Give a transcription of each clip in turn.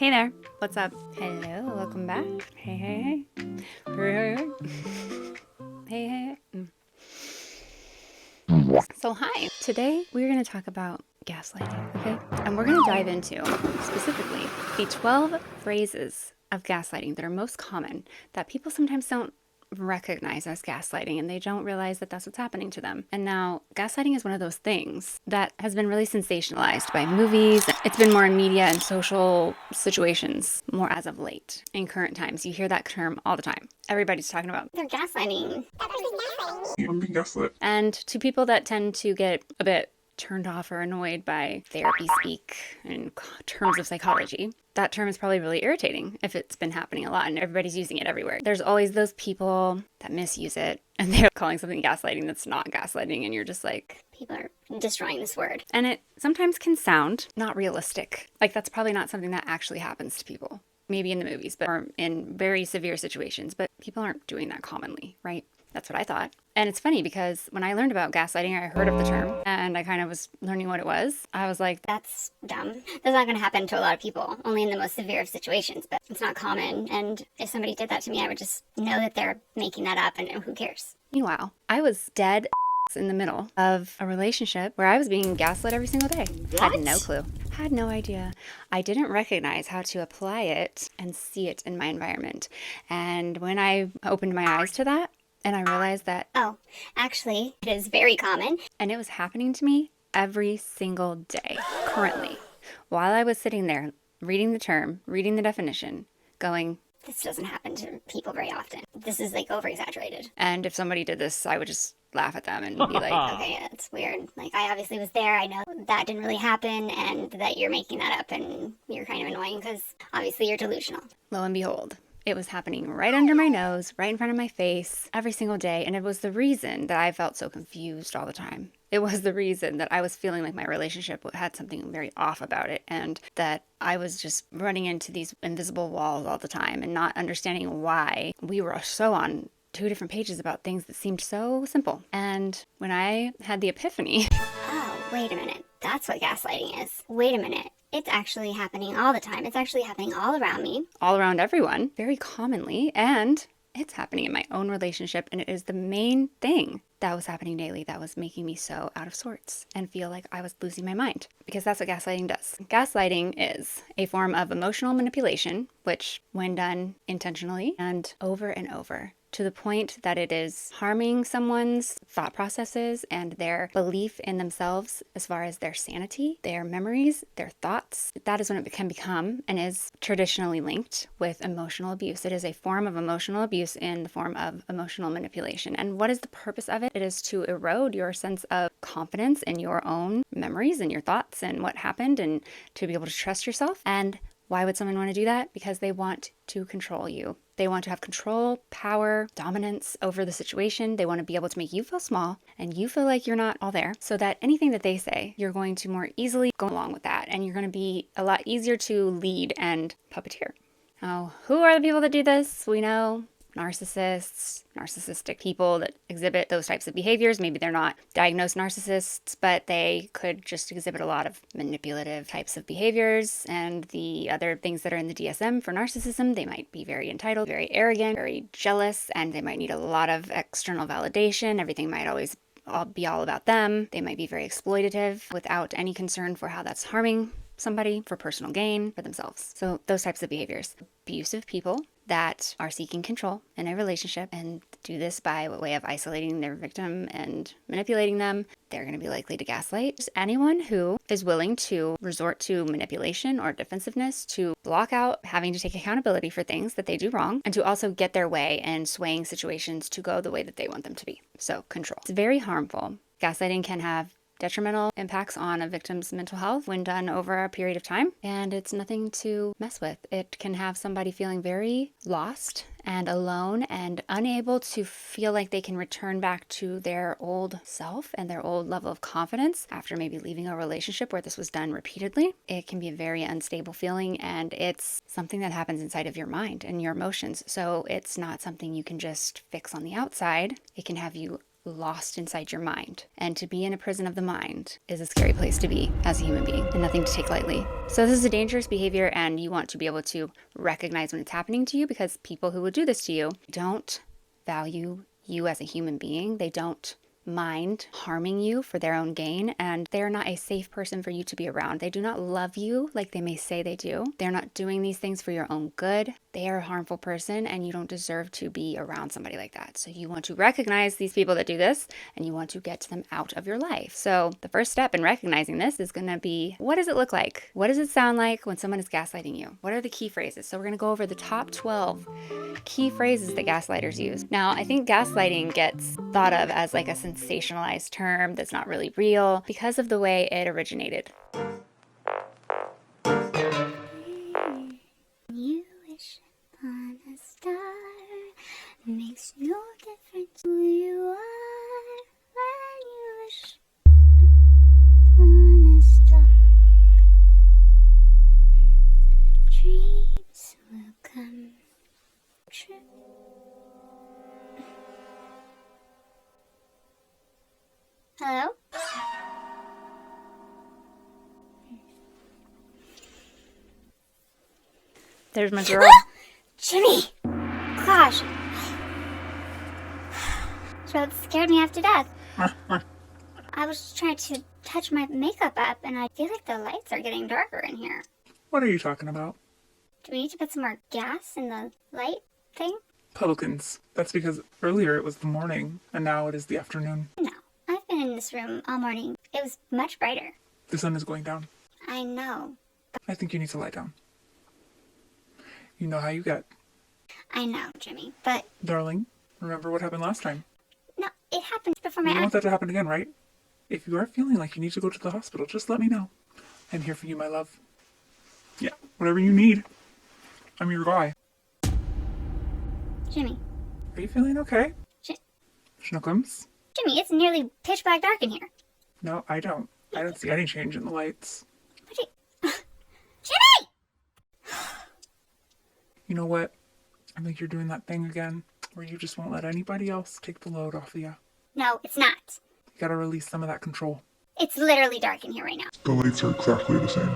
Hey there, what's up? Hello, welcome back. Hey, hey, hey. Hey, hey, hey. Hey, hey. So, hi. Today we're going to talk about gaslighting, okay? And we're going to dive into specifically the 12 phrases of gaslighting that are most common that people sometimes don't recognize as gaslighting and they don't realize that that's what's happening to them. And now gaslighting is one of those things that has been really sensationalized by movies. It's been more in media and social situations more as of late. In current times, you hear that term all the time. Everybody's talking about they're gaslighting. I'm being gaslit. And to people that tend to get a bit turned off or annoyed by therapy speak in terms of psychology, that term is probably really irritating if it's been happening a lot and everybody's using it everywhere. There's always those people that misuse it and they're calling something gaslighting that's not gaslighting, and you're just like, People are destroying this word. and it sometimes can sound not realistic. Like that's probably not something that actually happens to people. Maybe in the movies, but or in very severe situations, but people aren't doing that commonly, right? That's what I thought. And it's funny because when I learned about gaslighting, I heard of the term and I kind of was learning what it was. I was like, That's dumb. That's not going to happen to a lot of people, only in the most severe of situations, but it's not common. And if somebody did that to me, I would just know that they're making that up and who cares? meanwhile, I was dead in the middle of a relationship where I was being gaslit every single day. What? Had no clue. Had no idea. I didn't recognize how to apply it and see it in my environment. And when I opened my eyes to that, and I realized that, Oh, actually, it is very common. and it was happening to me every single day, currently, while I was sitting there reading the term, reading the definition, going, This doesn't happen to people very often. This is like over exaggerated. and if somebody did this, I would just laugh at them and be like, Okay, that's weird. Like, I obviously was there. I know that didn't really happen and that you're making that up and you're kind of annoying because obviously you're delusional. lo and behold, it was happening right under my nose, right in front of my face, every single day. And it was the reason that I felt so confused all the time. It was the reason that I was feeling like my relationship had something very off about it, and that I was just running into these invisible walls all the time and not understanding why we were so on two different pages about things that seemed so simple. And when I had the epiphany, Oh, wait a minute. That's what gaslighting is. Wait a minute. It's actually happening all the time. It's actually happening all around me. all around everyone, very commonly, and it's happening in my own relationship, and it is the main thing that was happening daily that was making me so out of sorts and feel like I was losing my mind, because that's what gaslighting does. Gaslighting is a form of emotional manipulation, which, when done intentionally and over, to the point that it is harming someone's thought processes and their belief in themselves as far as their sanity, their memories, their thoughts. That is when it can become and is traditionally linked with emotional abuse. It is a form of emotional abuse in the form of emotional manipulation. And what is the purpose of it? It is to erode your sense of confidence in your own memories and your thoughts and what happened, and to be able to trust yourself. And why would someone want to do that? Because they want to control you. They want to have control, power, dominance over the situation. They want to be able to make you feel small and you feel like you're not all there, so that anything that they say, you're going to more easily go along with that, and you're going to be a lot easier to lead and puppeteer. Now, who are the people that do this? We know narcissists, narcissistic people that exhibit those types of behaviors. Maybe they're not diagnosed narcissists, but they could just exhibit a lot of manipulative types of behaviors. And the other things that are in the DSM for narcissism, they might be very entitled, very arrogant, very jealous, and they might need a lot of external validation. Everything might always be all about them. They might be very exploitative without any concern for how that's harming somebody for personal gain for themselves. So those types of behaviors. Abusive people that are seeking control in a relationship and do this by way of isolating their victim and manipulating them, they're going to be likely to gaslight. Anyone who is willing to resort to manipulation or defensiveness to block out having to take accountability for things that they do wrong, and to also get their way and swaying situations to go the way that they want them to be. So control. It's very harmful. Gaslighting can have detrimental impacts on a victim's mental health when done over a period of time, and it's nothing to mess with. It can have somebody feeling very lost and alone and unable to feel like they can return back to their old self and their old level of confidence after maybe leaving a relationship where this was done repeatedly. It can be a very unstable feeling, and it's something that happens inside of your mind and your emotions. So it's not something you can just fix on the outside. It can have you lost inside your mind. And to be in a prison of the mind is a scary place to be as a human being and nothing to take lightly. So this is a dangerous behavior, and you want to be able to recognize when it's happening to you, because people who would do this to you don't value you as a human being. They don't mind harming you for their own gain, and they're not a safe person for you to be around. They do not love you like they may say they do. They're not doing these things for your own good. They are a harmful person, and you don't deserve to be around somebody like that. So you want to recognize these people that do this, and you want to get them out of your life. So the first step in recognizing this is going to be, what does it look like? What does it sound like when someone is gaslighting you? What are the key phrases? So we're going to go over the top 12 key phrases that gaslighters use. Now, I think gaslighting gets thought of as like a sensationalized term that's not really real because of the way it originated. You wish upon a star, makes no difference who you are when you wish upon a star. Dreams will come true. Hello? There's my girl. Jimmy! Gosh! That scared me half to death. I was just trying to touch my makeup up, and I feel like the lights are getting darker in here. What are you talking about? Do we need to put some more gas in the light thing? Pelicans. That's because earlier it was the morning, and now it is the afternoon. No. I've been in this room all morning. It was much brighter. The sun is going down. I know. I think you need to lie down. You know how you get. I know, Jimmy. But, Darling, remember what happened last time? no, it happened before You my don't want eyes. that to happen again, right? If you are feeling like you need to go to the hospital, just let me know. I'm here for you, my love. Yeah, whatever you need. I'm your guy. Jimmy. Are you feeling okay? J- Schnookums? Jimmy, it's nearly pitch black dark in here. No, I don't. I don't see any change in the lights. What do you... Jimmy! You know what? I think you're doing that thing again, where you just won't let anybody else take the load off of you. No, it's not. You gotta release some of that control. It's literally dark in here right now. The lights are exactly the same.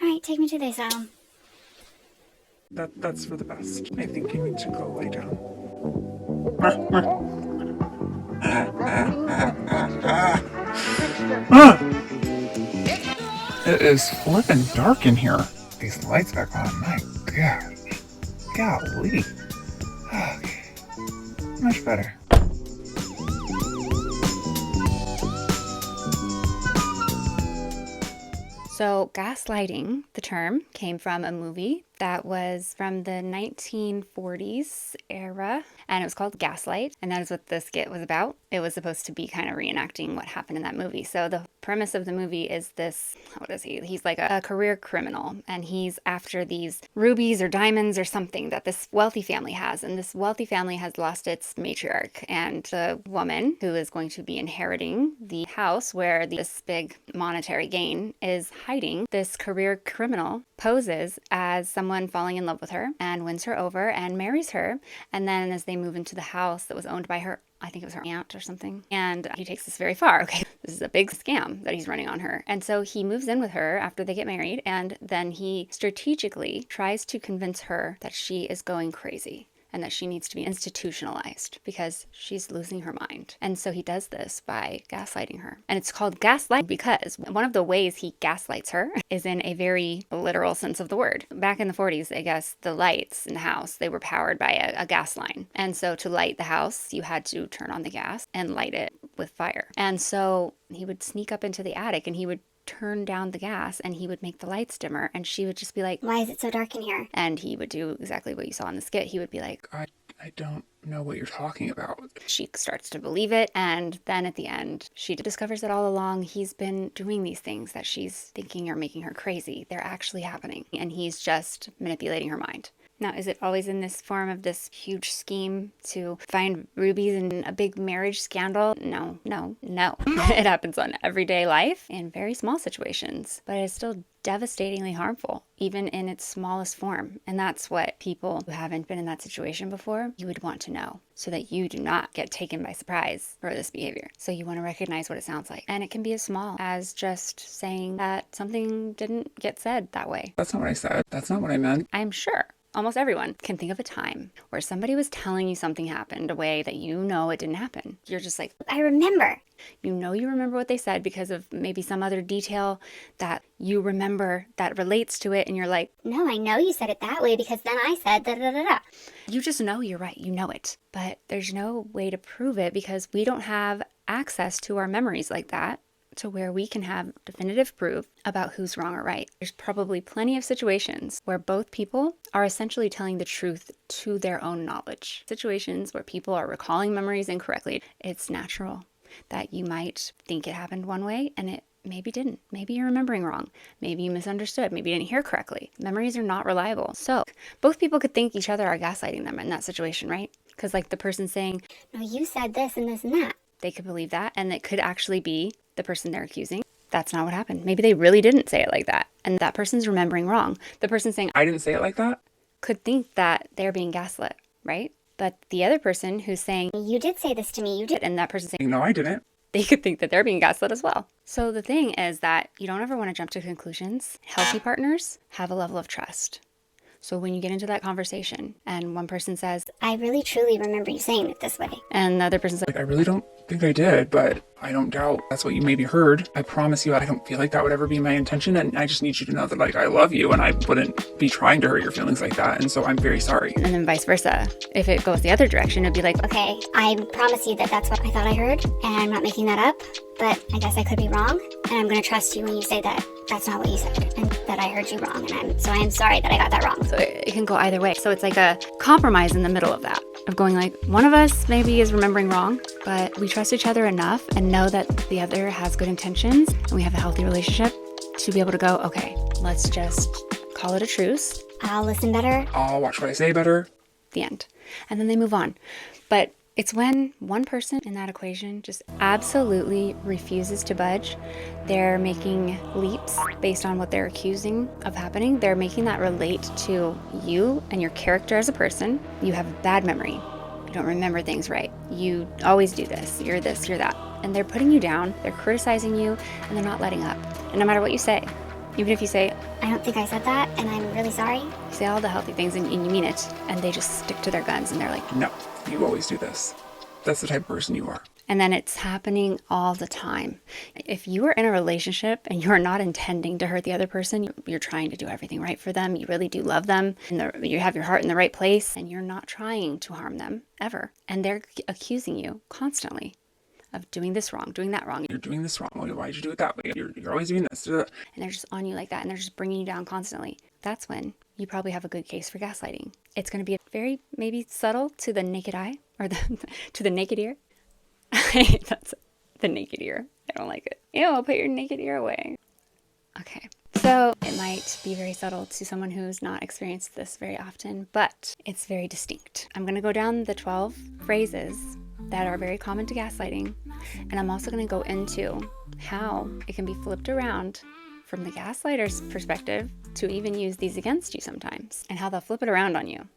Alright, take me to the asylum. That's for the best. I think you need to go lay down. It is flippin' dark in here. These lights back on, my gosh. Golly. Okay. Much better. So gaslighting, the term, came from a movie that was from the 1940s era, and it was called Gaslight, and that is what the skit was about. It was supposed to be kind of reenacting what happened in that movie. So the premise of the movie is this, what is he? He's like a career criminal, and he's after these rubies or diamonds or something that this wealthy family has, and this wealthy family has lost its matriarch, and the woman who is going to be inheriting the house where this big monetary gain is hiding, this career criminal poses as someone falling in love with her and wins her over and marries her. And then as they move into the house that was owned by her, I think it was her aunt or something, and he takes this very far. Okay, this is a big scam that he's running on her. And so he moves in with her after they get married, and then he strategically tries to convince her that she is going crazy and that she needs to be institutionalized because she's losing her mind. And so he does this by gaslighting her. And it's called gaslight because one of the ways he gaslights her is in a very literal sense of the word. Back in the 40s, I guess, the lights in the house, they were powered by a gas line. And so to light the house, you had to turn on the gas and light it with fire. And so he would sneak up into the attic and he would turn down the gas and he would make the lights dimmer, and she would just be like, Why is it so dark in here? and he would do exactly what you saw in the skit. He would be like, I don't know what you're talking about. she starts to believe it, and then at the end she discovers that all along he's been doing these things that she's thinking are making her crazy. They're actually happening, and he's just manipulating her mind. Now, is it always in this form of this huge scheme to find rubies in a big marriage scandal? No, no, no. It happens on everyday life in very small situations, but it's still devastatingly harmful, even in its smallest form. And that's what people who haven't been in that situation before, you would want to know so that you do not get taken by surprise for this behavior. So you want to recognize what it sounds like. And it can be as small as just saying that something didn't get said that way. That's not what I said. That's not what I meant. I'm sure almost everyone can think of a time where somebody was telling you something happened a way that you know it didn't happen. You're just like, I remember. you remember what they said because of maybe some other detail that you remember that relates to it. And you're like, No, I know you said it that way because then I said da da da da. you just know you're right. You know it. But there's no way to prove it because we don't have access to our memories like that, to where we can have definitive proof about who's wrong or right. There's probably plenty of situations where both people are essentially telling the truth to their own knowledge. Situations where people are recalling memories incorrectly. It's natural that you might think it happened one way and it maybe didn't. Maybe you're remembering wrong. Maybe you misunderstood. Maybe you didn't hear correctly. Memories are not reliable. So both people could think each other are gaslighting them in that situation, right? Because like the person saying, No, you said this and this and that. they could believe that, and it could actually be the person they're accusing. That's not what happened. Maybe they really didn't say it like that, and that person's remembering wrong. The person saying, I didn't say it like that. could think that they're being gaslit, right? But the other person who's saying, You did say this to me. You did. and that person saying, No, I didn't. they could think that they're being gaslit as well. So the thing is that you don't ever want to jump to conclusions. Healthy partners have a level of trust. So when you get into that conversation and one person says, I really truly remember you saying it this way. and the other person's like, Like, I really don't think I did, but I don't doubt that's what you maybe heard. I promise you, I don't feel like that would ever be my intention. And I just need you to know that, like, I love you and I wouldn't be trying to hurt your feelings like that. And so I'm very sorry. and then vice versa. If it goes the other direction, it'd be like, Okay, I promise you that that's what I thought I heard, and I'm not making that up, but I guess I could be wrong, and I'm going to trust you when you say that that's not what you said, and that I heard you wrong, and I'm sorry that I got that wrong. so it can go either way. So it's like a compromise in the middle of that, of going like, one of us maybe is remembering wrong, but we trust each other enough and know that the other has good intentions and we have a healthy relationship to be able to go, okay, let's just call it a truce, I'll listen better. I'll watch what I say better. the end. And then they move on. But it's when one person in that equation just absolutely refuses to budge. They're making leaps based on what they're accusing of happening. They're making that relate to you and your character as a person. You have a bad memory. You don't remember things right. You always do this. You're that. And they're putting you down. They're criticizing you, and they're not letting up. And no matter what you say, even if you say, I don't think I said that, and I'm really sorry. you say all the healthy things and you mean it, and they just stick to their guns and they're like, No, you always do this. That's the type of person you are. and then it's happening all the time. If you are in a relationship and you're not intending to hurt the other person, you're trying to do everything right for them, you really do love them, and you have your heart in the right place, and you're not trying to harm them ever. And they're accusing you constantly of doing this wrong, doing that wrong. You're doing this wrong. Why'd you do it that way? You're always doing this. And they're just on you like that, and they're just bringing you down constantly. That's when you probably have a good case for gaslighting. It's going to be very maybe subtle to the naked eye, or to the naked ear. That's the naked ear. I don't like it. Ew, put your naked ear away. Okay. So it might be very subtle to someone who's not experienced this very often, but it's very distinct. I'm going to go down the 12 phrases that are very common to gaslighting, and I'm also going to go into how it can be flipped around from the gaslighter's perspective to even use these against you sometimes, and how they'll flip it around on you.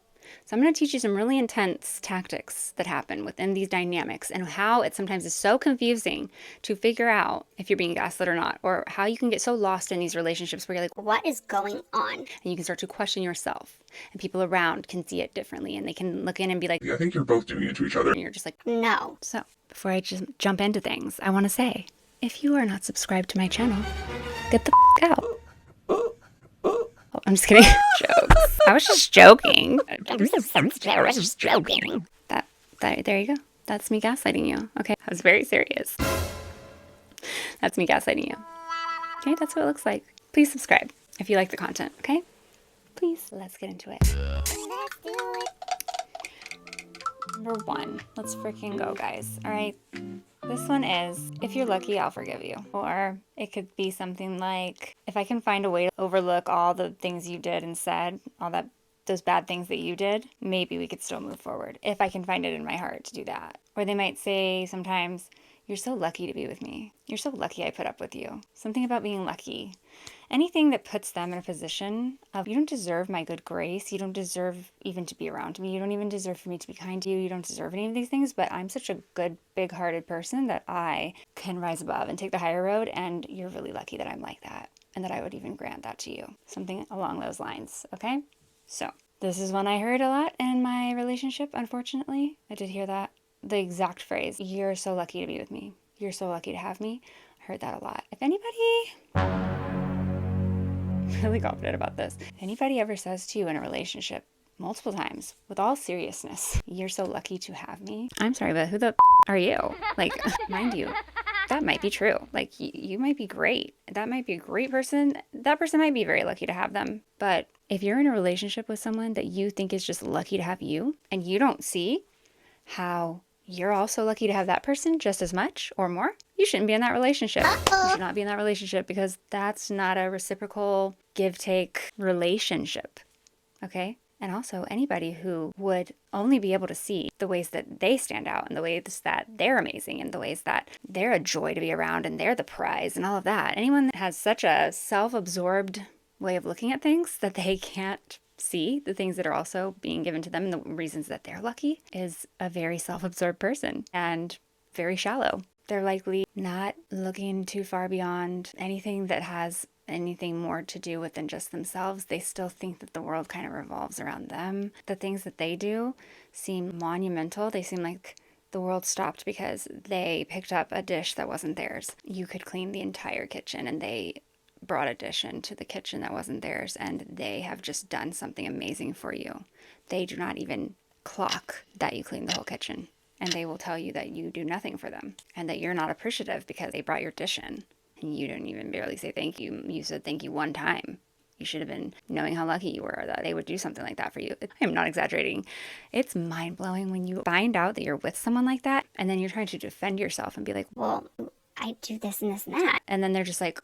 So I'm going to teach you some really intense tactics that happen within these dynamics, and how it sometimes is so confusing to figure out if you're being gaslit or not, or how you can get so lost in these relationships where you're like, What is going on? and you can start to question yourself, and people around can see it differently, and they can look in and be like, I think you're both doing it to each other. and you're just like, No. so before I just jump into things, I want to say, if you are not subscribed to my channel, get the out. I'm just kidding. Jokes. I was just joking. I was just joking. That, there you go. That's me gaslighting you. Okay, I was very serious. That's me gaslighting you. Okay, that's what it looks like. Please subscribe if you like the content, okay? Please, let's get into it. Number 1, let's freaking go, guys. All right. This one is, if you're lucky, I'll forgive you. Or it could be something like, if I can find a way to overlook all the things you did and said, all that those bad things that you did, maybe we could still move forward if I can find it in my heart to do that. Or they might say sometimes, you're so lucky to be with me. You're so lucky I put up with you. Something about being lucky. Anything that puts them in a position of, you don't deserve my good grace. You don't deserve even to be around me. You don't even deserve for me to be kind to you. You don't deserve any of these things, but I'm such a good, big-hearted person that I can rise above and take the higher road, and you're really lucky that I'm like that, and that I would even grant that to you. Something along those lines, okay? So, this is one I heard a lot in my relationship, unfortunately. I did hear that. The exact phrase, you're so lucky to be with me. You're so lucky to have me. I heard that a lot. If anybody, really confident about this, if anybody ever says to you in a relationship, multiple times, with all seriousness, you're so lucky to have me, I'm sorry, but who the are you? Like, mind you, that might be true. Like, you might be great. That might be a great person. That person might be very lucky to have them. But if you're in a relationship with someone that you think is just lucky to have you, and you don't see how you're also lucky to have that person just as much or more, you shouldn't be in that relationship. You should not be in that relationship, because that's not a reciprocal give-take relationship, okay? And also, anybody who would only be able to see the ways that they stand out and the ways that they're amazing and the ways that they're a joy to be around and they're the prize and all of that. Anyone that has such a self-absorbed way of looking at things that they can't see the things that are also being given to them and the reasons that they're lucky is a very self-absorbed person and very shallow. They're likely not looking too far beyond anything that has anything more to do with than just themselves. They still think that the world kind of revolves around them. The things that they do seem monumental. They seem like the world stopped because they picked up a dish that wasn't theirs. You could clean the entire kitchen, and they brought a dish into the kitchen that wasn't theirs, and they have just done something amazing for you. They do not even clock that you cleaned the whole kitchen, and they will tell you that you do nothing for them and that you're not appreciative because they brought your dish in and you didn't even barely say thank you. You said thank you one time. You should have been knowing how lucky you were that they would do something like that for you. I am not exaggerating. It's mind-blowing when you find out that you're with someone like that, and then you're trying to defend yourself and be like, Well, I do this and this and that. and then they're just like,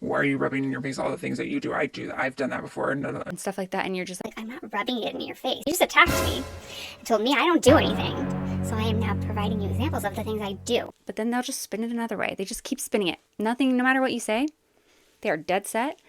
why are you rubbing in your face all the things that you do? I do that. I've done that before. And stuff like that. And you're just like, I'm not rubbing it in your face. You just attacked me and told me I don't do anything. So I am now providing you examples of the things I do. But then they'll just spin it another way. They just keep spinning it. Nothing, no matter what you say, they are dead set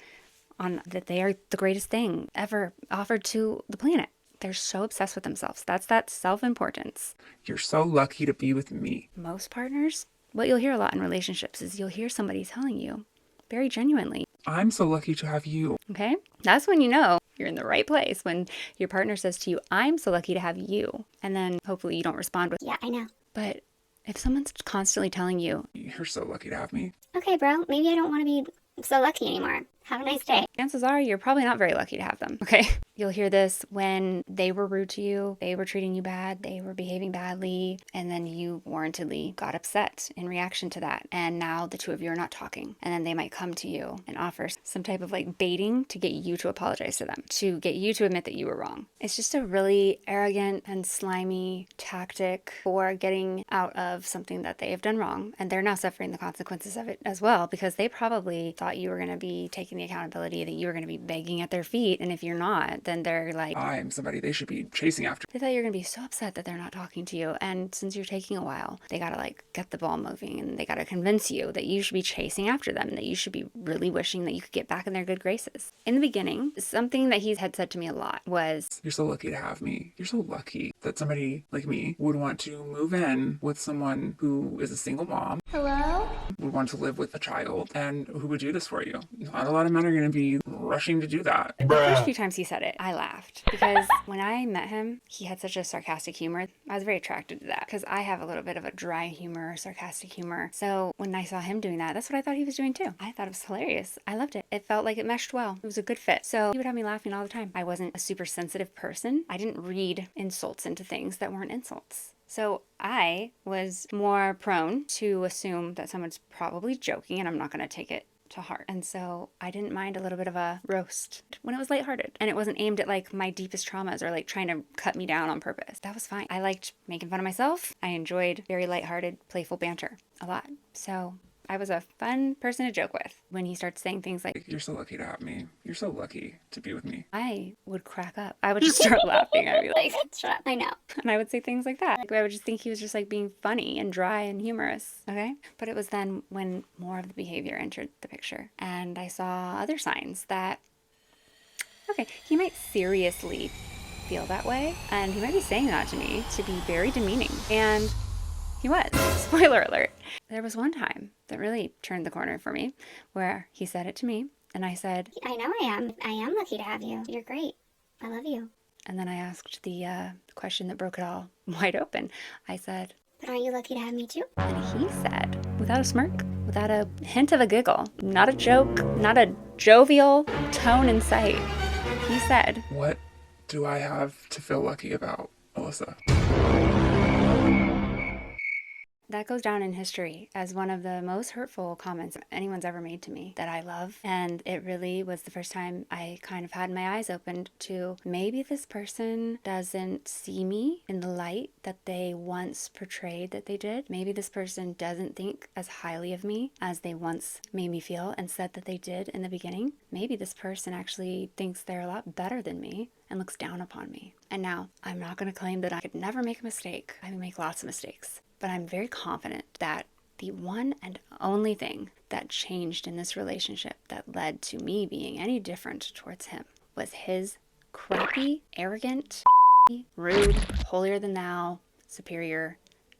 on that they are the greatest thing ever offered to the planet. They're so obsessed with themselves. That's that self-importance. You're so lucky to be with me. Most partners, what you'll hear a lot in relationships is you'll hear somebody telling you very genuinely, I'm so lucky to have you. okay? That's when you know you're in the right place, when your partner says to you, I'm so lucky to have you. And then hopefully you don't respond with, Yeah, I know. but if someone's constantly telling you, You're so lucky to have me. Okay, bro, maybe I don't want to be so lucky anymore. Have a nice day. chances are you're probably not very lucky to have them, okay? You'll hear this when they were rude to you, they were treating you bad, they were behaving badly, and then you warrantedly got upset in reaction to that. And now the two of you are not talking. And then they might come to you and offer some type of like baiting to get you to apologize to them, to get you to admit that you were wrong. It's just a really arrogant and slimy tactic for getting out of something that they have done wrong. And they're now suffering the consequences of it as well, because they probably thought you were going to be taking the accountability, that you were going to be begging at their feet. And if you're not, then they're like, I'm somebody they should be chasing after. they thought you're going to be so upset that they're not talking to you. And since you're taking a while, they got to like get the ball moving, and they got to convince you that you should be chasing after them, that you should be really wishing that you could get back in their good graces. In the beginning, something that he had said to me a lot was, You're so lucky to have me. You're so lucky that somebody like me would want to move in with someone who is a single mom. Hello? Would want to live with a child, and who would do this for you. Not a lot of men are going to be rushing to do that. the first few times he said it, I laughed, because when I met him, he had such a sarcastic humor. I was very attracted to that because I have a little bit of a dry humor, sarcastic humor. So when I saw him doing that, that's what I thought he was doing too. I thought it was hilarious. I loved it. It felt like it meshed well. It was a good fit. So he would have me laughing all the time. I wasn't a super sensitive person. I didn't read insults into things that weren't insults. So I was more prone to assume that someone's probably joking and I'm not going to take it to heart. And so I didn't mind a little bit of a roast when it was lighthearted. And it wasn't aimed at like my deepest traumas or like trying to cut me down on purpose. That was fine. I liked making fun of myself. I enjoyed very lighthearted, playful banter a lot. So I was a fun person to joke with when he starts saying things like, You're so lucky to have me. You're so lucky to be with me. I would crack up. I would just start laughing. I'd be like, Shut up, I know. and I would say things like that. Like, I would just think he was just like being funny and dry and humorous. Okay. But it was then when more of the behavior entered the picture and I saw other signs that, okay, he might seriously feel that way. And he might be saying that to me to be very demeaning. And he was. Spoiler alert. There was one time that really turned the corner for me where he said it to me and I said, I know I am. I am lucky to have you. You're great. I love you. and then I asked the question that broke it all wide open. I said, But aren't you lucky to have me too? and he said, without a smirk, without a hint of a giggle, not a joke, not a jovial tone in sight, he said, What do I have to feel lucky about, Alyssa? that goes down in history as one of the most hurtful comments anyone's ever made to me that I love. And it really was the first time I kind of had my eyes opened to maybe this person doesn't see me in the light that they once portrayed that they did. Maybe this person doesn't think as highly of me as they once made me feel and said that they did in the beginning. Maybe this person actually thinks they're a lot better than me and looks down upon me. And now, I'm not going to claim that I could never make a mistake. I make lots of mistakes. But I'm very confident that the one and only thing that changed in this relationship that led to me being any different towards him was his crappy, arrogant, rude, holier than thou, superior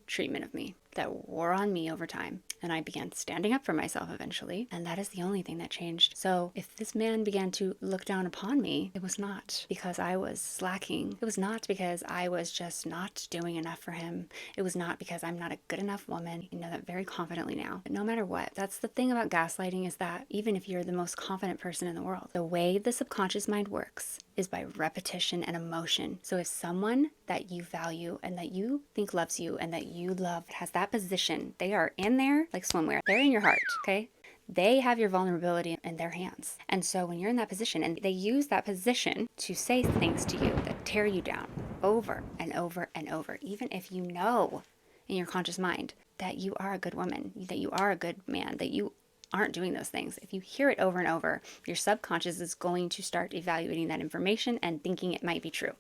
treatment of me that wore on me over time. And I began standing up for myself eventually. And that is the only thing that changed. So if this man began to look down upon me, it was not because I was slacking. It was not because I was just not doing enough for him. It was not because I'm not a good enough woman. You know that very confidently now. But no matter what, that's the thing about gaslighting is that even if you're the most confident person in the world, the way the subconscious mind works is by repetition and emotion. So if someone that you value and that you think loves you and that you love has that position, they are in there like swimwear. They're in your heart, okay? They have your vulnerability in their hands. And so when you're in that position and they use that position to say things to you that tear you down over and over and over, even if you know in your conscious mind that you are a good woman, that you are a good man, that you aren't doing those things. If you hear it over and over, your subconscious is going to start evaluating that information and thinking it might be true.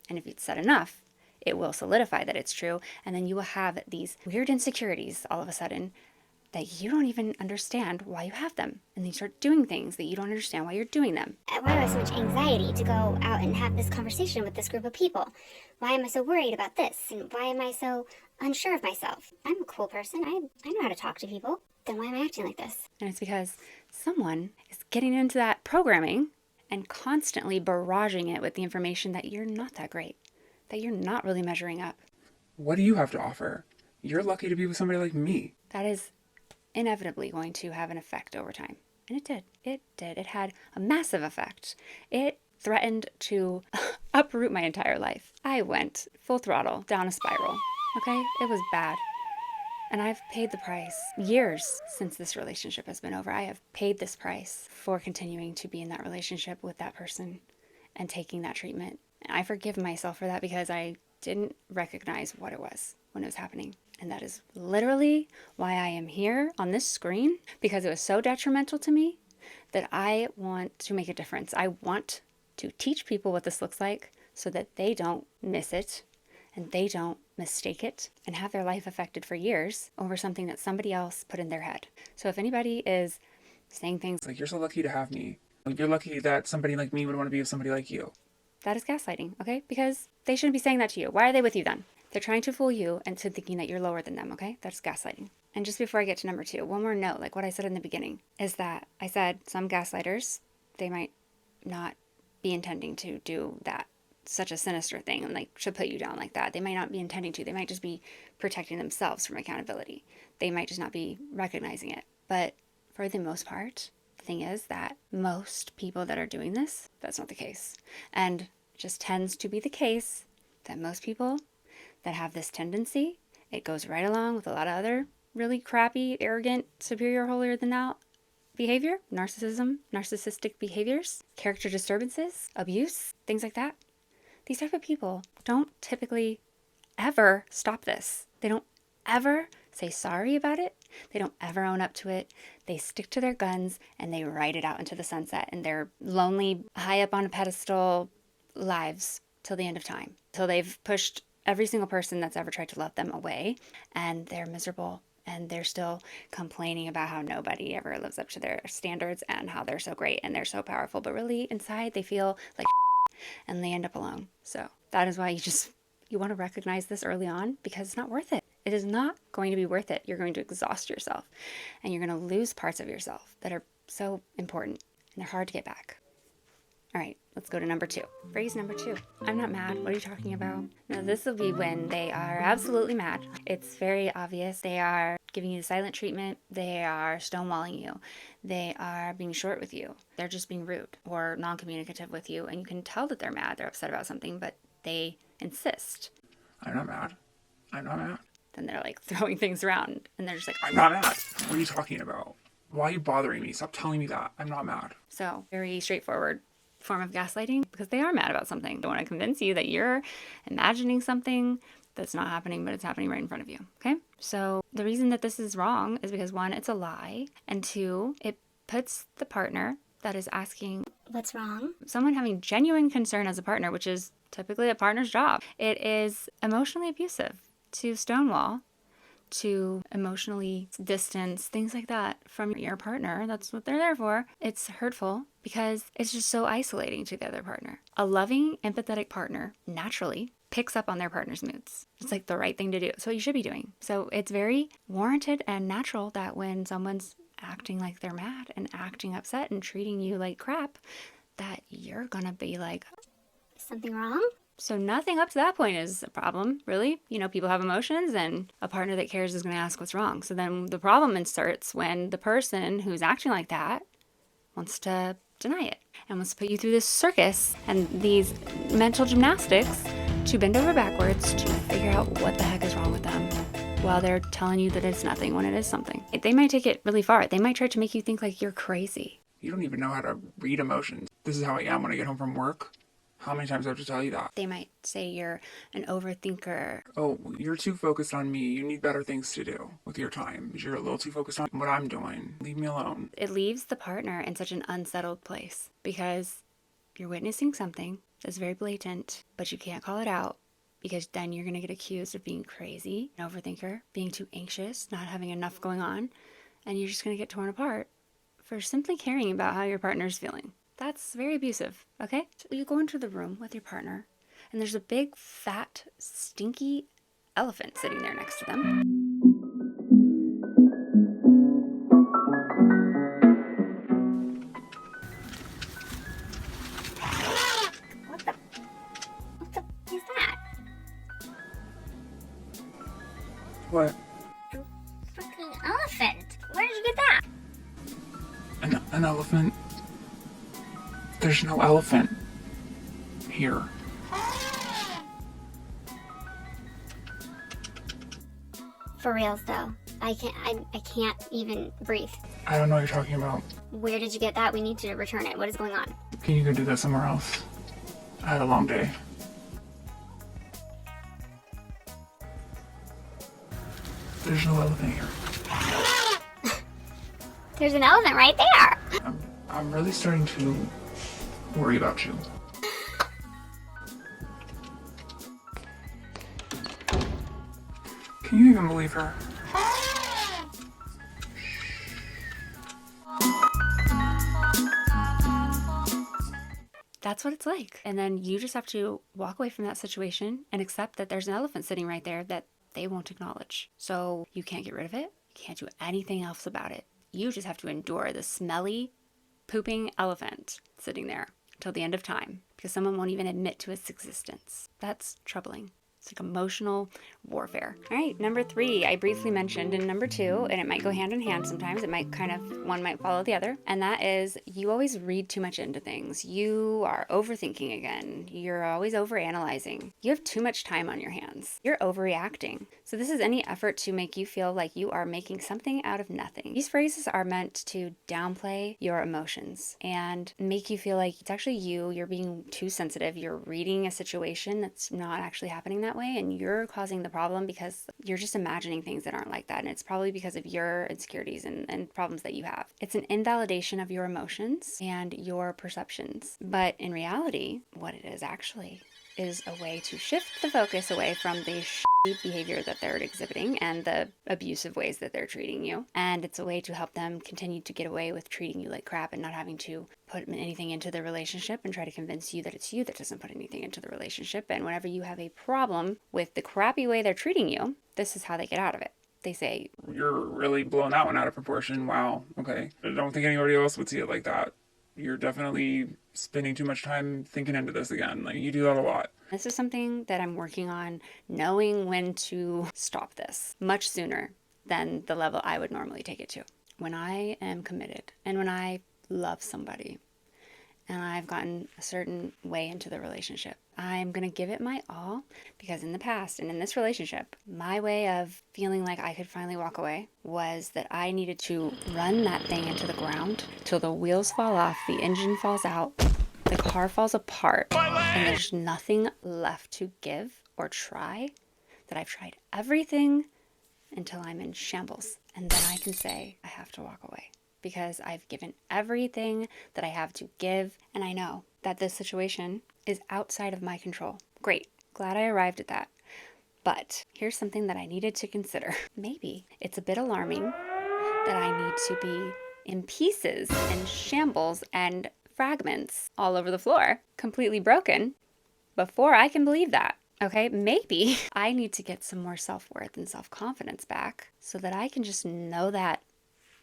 And if it's said enough, it will solidify that it's true. And then you will have these weird insecurities all of a sudden that you don't even understand why you have them. And then you start doing things that you don't understand why you're doing them. Why do I have so much anxiety to go out and have this conversation with this group of people? Why am I so worried about this? And why am I so unsure of myself? I'm a cool person. I know how to talk to people. Then why am I acting like this? And it's because someone is getting into that programming and constantly barraging it with the information that you're not that great, that you're not really measuring up. What do you have to offer? You're lucky to be with somebody like me. That is inevitably going to have an effect over time. And it did. It did. It had a massive effect. It threatened to uproot my entire life. I went full throttle down a spiral. Okay? It was bad. And I've paid the price. Years since this relationship has been over, I have paid this price for continuing to be in that relationship with that person and taking that treatment. And I forgive myself for that because I didn't recognize what it was when it was happening. And that is literally why I am here on this screen, because it was so detrimental to me that I want to make a difference. I want to teach people what this looks like so that they don't miss it and they don't mistake it and have their life affected for years over something that somebody else put in their head. So if anybody is saying things Like, you're so lucky to have me. Like, you're lucky that somebody like me would want to be with somebody like you. that is gaslighting, okay? Because they shouldn't be saying that to you. Why are they with you then? They're trying to fool you into thinking that you're lower than them, okay? That's gaslighting. And just before I get to number 2, one more note, like what I said in the beginning, is that I said some gaslighters, they might not be intending to do that, such a sinister thing, and like should put you down like that. They might not be intending to. They might just be protecting themselves from accountability. They might just not be recognizing it. But for the most part, the thing is that most people that are doing this, that's not the case. And it just tends to be the case that most people that have this tendency, it goes right along with a lot of other really crappy, arrogant, superior, holier than thou behavior, narcissism, narcissistic behaviors, character disturbances, abuse, things like that. These type of people don't typically ever stop this. They don't ever say sorry about it. They don't ever own up to it. They stick to their guns and they ride it out into the sunset in their lonely, high up on a pedestal lives till the end of time, till they've pushed every single person that's ever tried to love them away, and they're miserable and they're still complaining about how nobody ever lives up to their standards and how they're so great and they're so powerful, but really inside they feel like and they end up alone. So that is why you want to recognize this early on, because it's not worth it. It is not going to be worth it. You're going to exhaust yourself and you're going to lose parts of yourself that are so important and they're hard to get back. All right, let's go to number 2. Phrase number 2. I'm not mad. What are you talking about? Now, this will be when they are absolutely mad. It's very obvious. They are giving you the silent treatment. They are stonewalling you. They are being short with you. They're just being rude or non-communicative with you. And you can tell that they're mad. They're upset about something, but they insist. I'm not mad. I'm not mad. Then they're like throwing things around and they're just like, I'm not mad. What are you talking about? Why are you bothering me? Stop telling me that. I'm not mad. So very straightforward form of gaslighting, because they are mad about something. They want to convince you that you're imagining something that's not happening, but it's happening right in front of you. Okay? So the reason that this is wrong is because 1, it's a lie, and 2, it puts the partner that is asking, What's wrong? someone having genuine concern as a partner, which is typically a partner's job. It is emotionally abusive to stonewall, to emotionally distance, things like that from your partner. That's what they're there for. It's hurtful because it's just so isolating to the other partner. A loving, empathetic partner naturally picks up on their partner's moods. It's like the right thing to do. It's what you should be doing. So it's very warranted and natural that when someone's acting like they're mad and acting upset and treating you like crap, that you're gonna be like, Something wrong? so nothing up to that point is a problem, really. You know, people have emotions and a partner that cares is going to ask what's wrong. So then the problem inserts when the person who's acting like that wants to deny it and wants to put you through this circus and these mental gymnastics to bend over backwards to figure out what the heck is wrong with them while they're telling you that it's nothing when it is something. They might take it really far. They might try to make you think like you're crazy. You don't even know how to read emotions. This is how I am when I get home from work. How many times do I have to tell you that? They might say you're an overthinker. Oh, you're too focused on me. You need better things to do with your time. You're a little too focused on what I'm doing. Leave me alone. It leaves the partner in such an unsettled place because you're witnessing something that's very blatant, but you can't call it out because then you're going to get accused of being crazy, an overthinker, being too anxious, not having enough going on, and you're just going to get torn apart for simply caring about how your partner's feeling. That's very abusive, okay? So you go into the room with your partner, and there's a big, fat, stinky elephant sitting there next to them. What the is that? What? Fucking elephant. Where did you get that? An elephant? There's no elephant here. For reals though. I can't even breathe. I don't know what you're talking about. Where did you get that? We need to return it. What is going on? Can you go do that somewhere else? I had a long day. There's no elephant here. There's an elephant right there. I'm really starting to worry about you. Can you even believe her? That's what it's like. And then you just have to walk away from that situation and accept that there's an elephant sitting right there that they won't acknowledge. So you can't get rid of it. You can't do anything else about it. You just have to endure the smelly, pooping elephant sitting there till the end of time because someone won't even admit to its existence. That's troubling. It's like emotional warfare. All right, number 3, I briefly mentioned in number 2, and it might go hand in hand sometimes. It might one might follow the other. And that is you always read too much into things. You are overthinking again. You're always overanalyzing. You have too much time on your hands. You're overreacting. So this is any effort to make you feel like you are making something out of nothing. These phrases are meant to downplay your emotions and make you feel like it's actually you're being too sensitive. You're reading a situation that's not actually happening that way and you're causing the problem because you're just imagining things that aren't like that. And it's probably because of your insecurities and problems that you have. It's an invalidation of your emotions and your perceptions. But in reality, what it is actually is a way to shift the focus away from the behavior that they're exhibiting and the abusive ways that they're treating you. And it's a way to help them continue to get away with treating you like crap and not having to put anything into the relationship and try to convince you that it's you that doesn't put anything into the relationship. And whenever you have a problem with the crappy way they're treating you, this is how they get out of it. They say, "You're really blowing that one out of proportion. Wow. Okay. I don't think anybody else would see it like that. You're definitely spending too much time thinking into this again. Like, you do that a lot." This is something that I'm working on, knowing when to stop this much sooner than the level I would normally take it to. When I am committed and when I love somebody and I've gotten a certain way into the relationship, I'm going to give it my all, because in the past and in this relationship, my way of feeling like I could finally walk away was that I needed to run that thing into the ground till the wheels fall off, the engine falls out, the car falls apart, and there's nothing left to give or try, that I've tried everything until I'm in shambles. And then I can say, I have to walk away because I've given everything that I have to give. And I know that this situation is outside of my control. Great. Glad I arrived at that. But here's something that I needed to consider. Maybe it's a bit alarming that I need to be in pieces and shambles and fragments all over the floor, completely broken, before I can believe that. Okay, maybe I need to get some more self-worth and self-confidence back so that I can just know that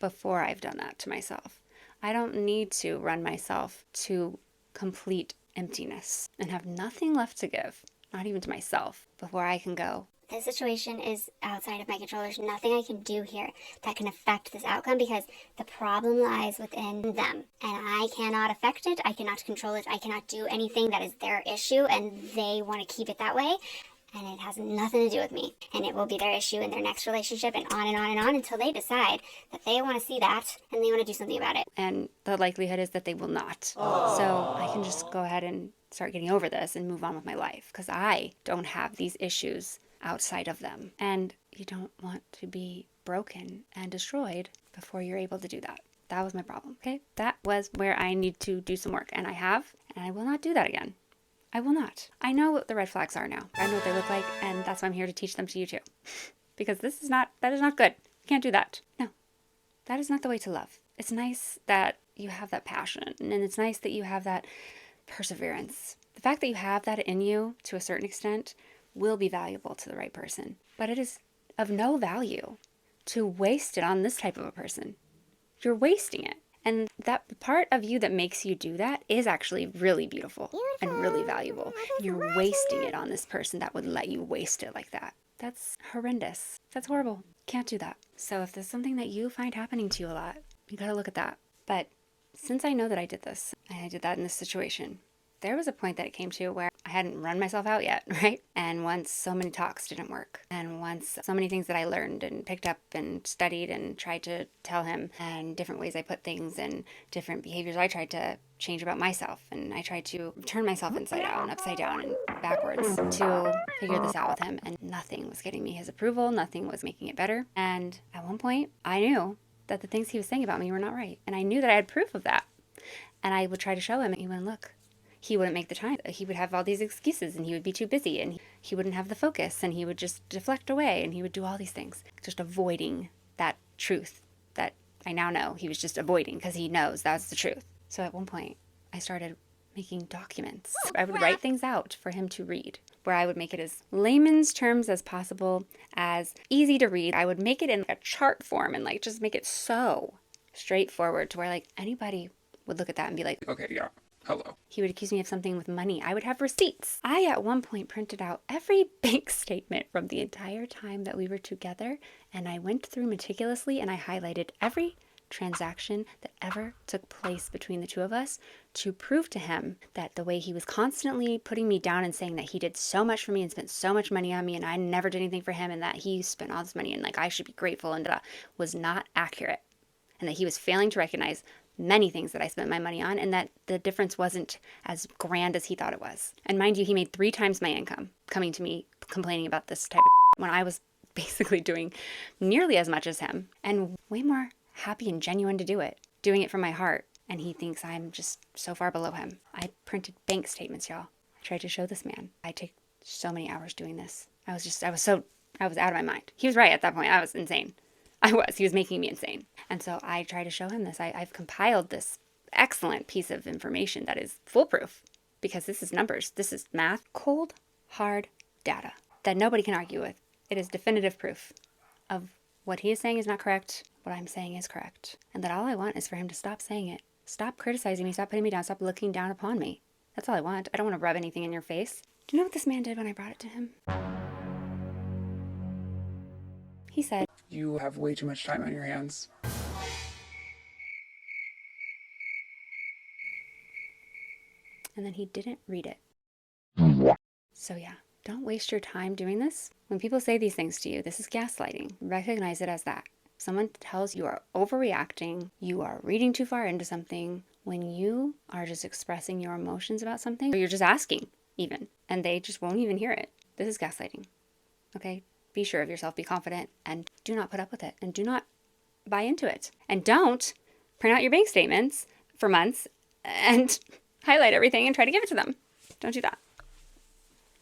before I've done that to myself. I don't need to run myself to complete emptiness and have nothing left to give, not even to myself, before I can go, this situation is outside of my control. There's nothing I can do here that can affect this outcome because the problem lies within them. And I cannot affect it. I cannot control it. I cannot do anything that is their issue, and they want to keep it that way. And it has nothing to do with me. And it will be their issue in their next relationship, and on and on and on until they decide that they want to see that and they want to do something about it. And the likelihood is that they will not. Aww. So I can just go ahead and start getting over this and move on with my life because I don't have these issues outside of them. And you don't want to be broken and destroyed before you're able to do that. That was my problem, okay? That was where I need to do some work, and I have, and I will not do that again. I will not. I know what the red flags are now. I know what they look like, and that's why I'm here to teach them to you too. Because that is not good. You can't do that. No, that is not the way to love. It's nice that you have that passion, and it's nice that you have that perseverance. The fact that you have that in you to a certain extent will be valuable to the right person. But it is of no value to waste it on this type of a person. You're wasting it. And that part of you that makes you do that is actually really beautiful and really valuable. You're wasting it on this person that would let you waste it like that. That's horrendous. That's horrible. Can't do that. So if there's something that you find happening to you a lot, you gotta look at that. But since I know that I did this, and I did that in this situation, there was a point that it came to where I hadn't run myself out yet, right? And once so many talks didn't work, and once so many things that I learned and picked up and studied and tried to tell him, and different ways I put things and different behaviors I tried to change about myself, and I tried to turn myself inside out and upside down and backwards to figure this out with him, and nothing was getting me his approval, nothing was making it better. And at one point, I knew that the things he was saying about me were not right, and I knew that I had proof of that. And I would try to show him, and he wouldn't look. He wouldn't make the time. He would have all these excuses, and he would be too busy, and he wouldn't have the focus, and he would just deflect away, and he would do all these things, just avoiding that truth that I now know he was just avoiding because he knows that's the truth. So at one point, I started making documents. I would write things out for him to read, where I would make it as layman's terms as possible, as easy to read. I would make it in a chart form and just make it so straightforward to where anybody would look at that and be like, okay, yeah. Hello. He would accuse me of something with money. I would have receipts. I, at one point, printed out every bank statement from the entire time that we were together, and I went through meticulously and I highlighted every transaction that ever took place between the two of us to prove to him that the way he was constantly putting me down and saying that he did so much for me and spent so much money on me and I never did anything for him and that he spent all this money and I should be grateful and was not accurate. And that he was failing to recognize many things that I spent my money on, and that the difference wasn't as grand as he thought it was. And mind you, he made 3 times my income coming to me complaining about this type of when I was basically doing nearly as much as him and way more happy and genuine to do it, doing it from my heart. And he thinks I'm just so far below him. I printed bank statements, y'all. I tried to show this man. I take so many hours doing this. I was out of my mind. He was right at that point. I was insane. He was making me insane. And so I tried to show him this. I've compiled this excellent piece of information that is foolproof, because this is numbers. This is math, cold, hard data that nobody can argue with. It is definitive proof of what he is saying is not correct, what I'm saying is correct. And that all I want is for him to stop saying it. Stop criticizing me, stop putting me down, stop looking down upon me. That's all I want. I don't want to rub anything in your face. Do you know what this man did when I brought it to him? He said, You have way too much time on your hands. and then he didn't read it. So yeah, don't waste your time doing this. When people say these things to you, this is gaslighting. Recognize it as that. Someone tells you are overreacting, you are reading too far into something, when you are just expressing your emotions about something, or you're just asking even, and they just won't even hear it. This is gaslighting. Okay? Be sure of yourself, be confident, and do not put up with it, and do not buy into it. And don't print out your bank statements for months and highlight everything and try to give it to them. Don't do that.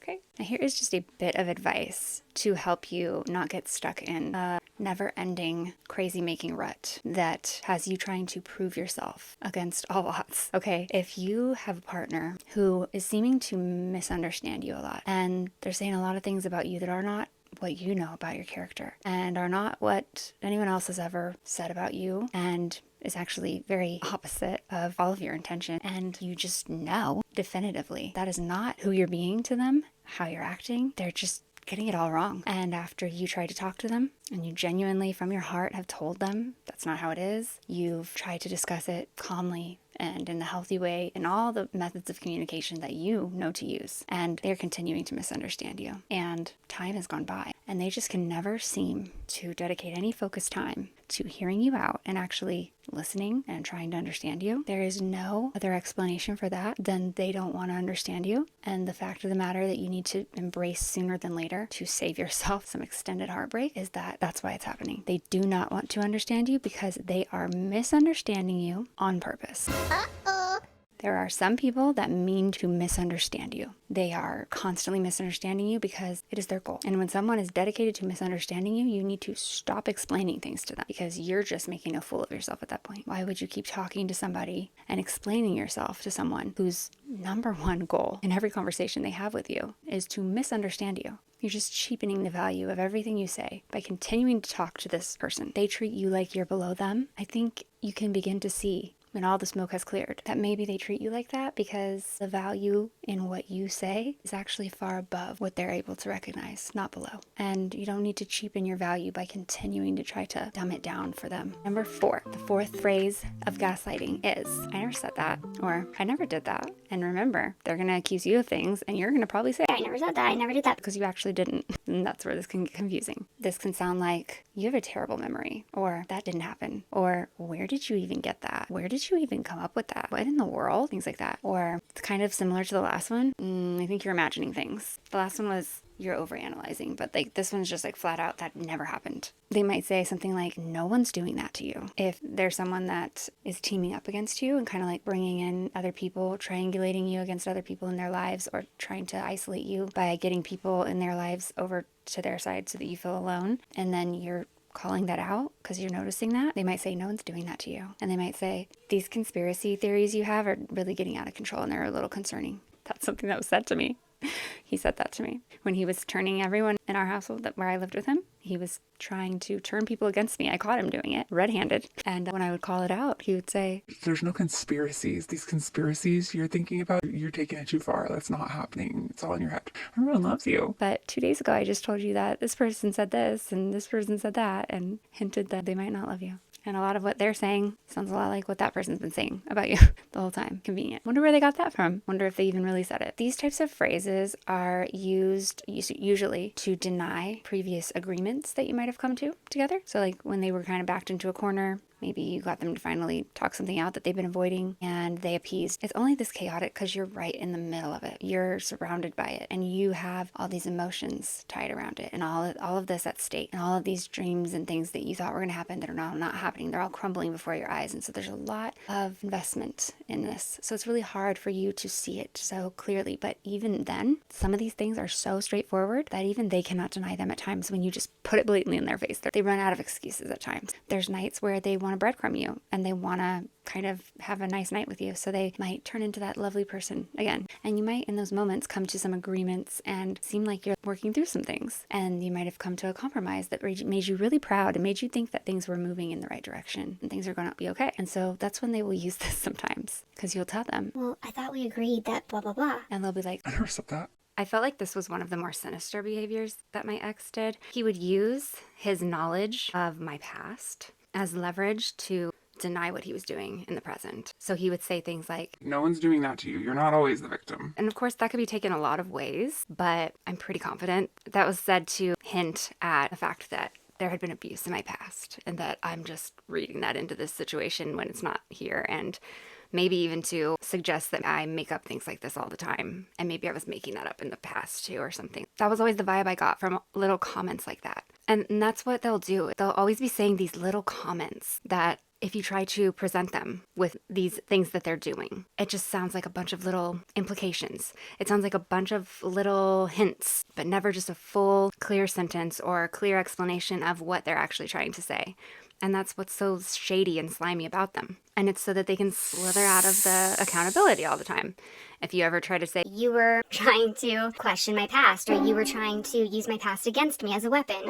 Okay? Now here is just a bit of advice to help you not get stuck in a never-ending crazy-making rut that has you trying to prove yourself against all odds. Okay? If you have a partner who is seeming to misunderstand you a lot, and they're saying a lot of things about you that are not what you know about your character and are not what anyone else has ever said about you, and is actually very opposite of all of your intention, and you just know definitively that is not who you're being to them, how you're acting, they're just getting it all wrong. And after you try to talk to them and you genuinely from your heart have told them that's not how it is, you've tried to discuss it calmly and in a healthy way in all the methods of communication that you know to use, and they're continuing to misunderstand you, and time has gone by and they just can never seem to dedicate any focused time to hearing you out and actually listening and trying to understand you. There is no other explanation for that than they don't want to understand you, and the fact of the matter that you need to embrace sooner than later to save yourself some extended heartbreak is that that's why it's happening. They do not want to understand you because they are misunderstanding you on purpose. There are some people that mean to misunderstand you. They are constantly misunderstanding you because it is their goal. And when someone is dedicated to misunderstanding you, you need to stop explaining things to them because you're just making a fool of yourself at that point. Why would you keep talking to somebody and explaining yourself to someone whose number one goal in every conversation they have with you is to misunderstand you? You're just cheapening the value of everything you say by continuing to talk to this person. They treat you like you're below them. I think you can begin to see when all the smoke has cleared, that maybe they treat you like that because the value in what you say is actually far above what they're able to recognize, not below. And you don't need to cheapen your value by continuing to try to dumb it down for them. Number 4, the fourth phrase of gaslighting is, I never said that, or I never did that. And remember, they're going to accuse you of things and you're going to probably say, I never said that, I never did that. because you actually didn't. And that's where this can get confusing. This can sound like, you have a terrible memory, or that didn't happen, or where did you even get that? Where did you even come up with that? What in the world? Things like that. Or it's kind of similar to the last one. I think you're imagining things. The last one was you're overanalyzing, but like this one's just like flat out that never happened. They might say something like, no one's doing that to you. If there's someone that is teaming up against you and kind of like bringing in other people, triangulating you against other people in their lives, or trying to isolate you by getting people in their lives over to their side so that you feel alone, and then you're calling that out because you're noticing that, they might say, no one's doing that to you. And they might say, these conspiracy theories you have are really getting out of control and they're a little concerning. That's something that was said to me. He said that to me when he was turning everyone in our household where I lived with him. He was trying to turn people against me. I caught him doing it red-handed. And when I would call it out, he would say, There's no conspiracies. These conspiracies you're thinking about, you're taking it too far. That's not happening. It's all in your head. Everyone loves you. but 2 days ago, I just told you that this person said this and this person said that, and hinted that they might not love you. And a lot of what they're saying sounds a lot like what that person's been saying about you the whole time. Convenient. Wonder where they got that from. Wonder if they even really said it. These types of phrases are used usually to deny previous agreements that you might have come to together. So like when they were kind of backed into a corner, Maybe you got them to finally talk something out that they've been avoiding and they appeased. It's only this chaotic because you're right in the middle of it. You're surrounded by it and you have all these emotions tied around it and all of this at stake and all of these dreams and things that you thought were going to happen that are now not happening. They're all crumbling before your eyes. And so there's a lot of investment in this. So it's really hard for you to see it so clearly. But even then, some of these things are so straightforward that even they cannot deny them at times when you just put it blatantly in their face. They run out of excuses at times. There's nights where they want to breadcrumb you and they want to kind of have a nice night with you. So they might turn into that lovely person again. And you might in those moments come to some agreements and seem like you're working through some things. And you might have come to a compromise that made you really proud and made you think that things were moving in the right direction and things are going to be okay. And so that's when they will use this sometimes because you'll tell them, well, I thought we agreed that blah, blah, blah. and they'll be like, I never said that. I felt like this was one of the more sinister behaviors that my ex did. He would use his knowledge of my past as leverage to deny what he was doing in the present. So he would say things like, No one's doing that to you. You're not always the victim. and of course that could be taken a lot of ways, but I'm pretty confident that was said to hint at the fact that there had been abuse in my past and that I'm just reading that into this situation when it's not here, and maybe even to suggest that I make up things like this all the time. And maybe I was making that up in the past too or something. That was always the vibe I got from little comments like that. And that's what they'll do. They'll always be saying these little comments that if you try to present them with these things that they're doing, it just sounds like a bunch of little implications. It sounds like a bunch of little hints, but never just a full, clear sentence or a clear explanation of what they're actually trying to say. And that's what's so shady and slimy about them. And it's so that they can slither out of the accountability all the time. If you ever try to say, You were trying to question my past, or you were trying to use my past against me as a weapon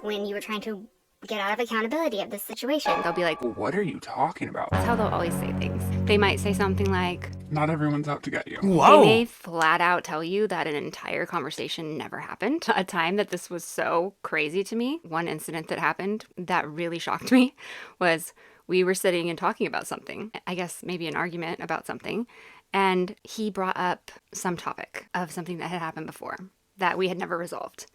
when you were trying to get out of accountability of this situation. they'll be like, What are you talking about? that's how they'll always say things. They might say something like, Not everyone's out to get you. they may flat out tell you that an entire conversation never happened. A time that this was so crazy to me, one incident that happened that really shocked me was we were sitting and talking about something, I guess maybe an argument about something, and he brought up some topic of something that had happened before that we had never resolved.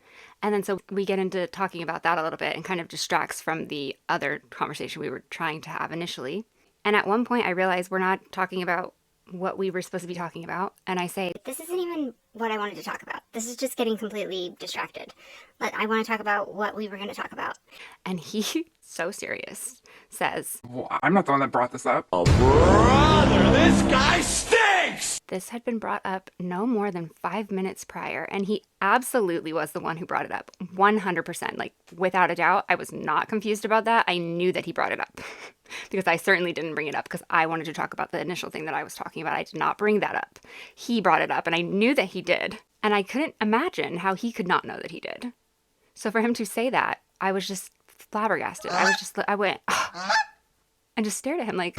And then so we get into talking about that a little bit and kind of distracts from the other conversation we were trying to have initially. And at one point I realized we're not talking about what we were supposed to be talking about. And I say, This isn't even what I wanted to talk about. This is just getting completely distracted. But I want to talk about what we were going to talk about. and he, so serious, says, Well, I'm not the one that brought this up. Brother, this guy stinks! this had been brought up no more than 5 minutes prior. And he absolutely was the one who brought it up. 100%. Like, without a doubt, I was not confused about that. I knew that he brought it up because I certainly didn't bring it up because I wanted to talk about the initial thing that I was talking about. I did not bring that up. He brought it up and I knew that he did. And I couldn't imagine how he could not know that he did. So for him to say that, I was just flabbergasted. I went, and just stared at him like,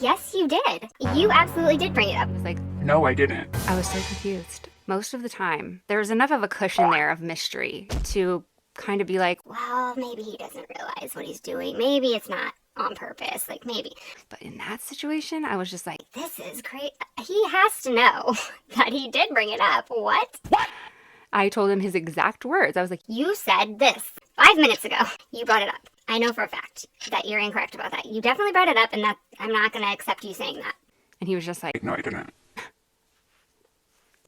Yes, you did. You absolutely did bring it up. I was like, No, I didn't. I was so confused. Most of the time, there was enough of a cushion there of mystery to kind of be like, Well, maybe he doesn't realize what he's doing. Maybe it's not on purpose. Like, maybe. but in that situation, I was just like, This is great. He has to know that he did bring it up. What? I told him his exact words. I was like, You said this 5 minutes ago. You brought it up. I know for a fact that you're incorrect about that. You definitely brought it up, and that I'm not going to accept you saying that. and he was just like, No, I didn't.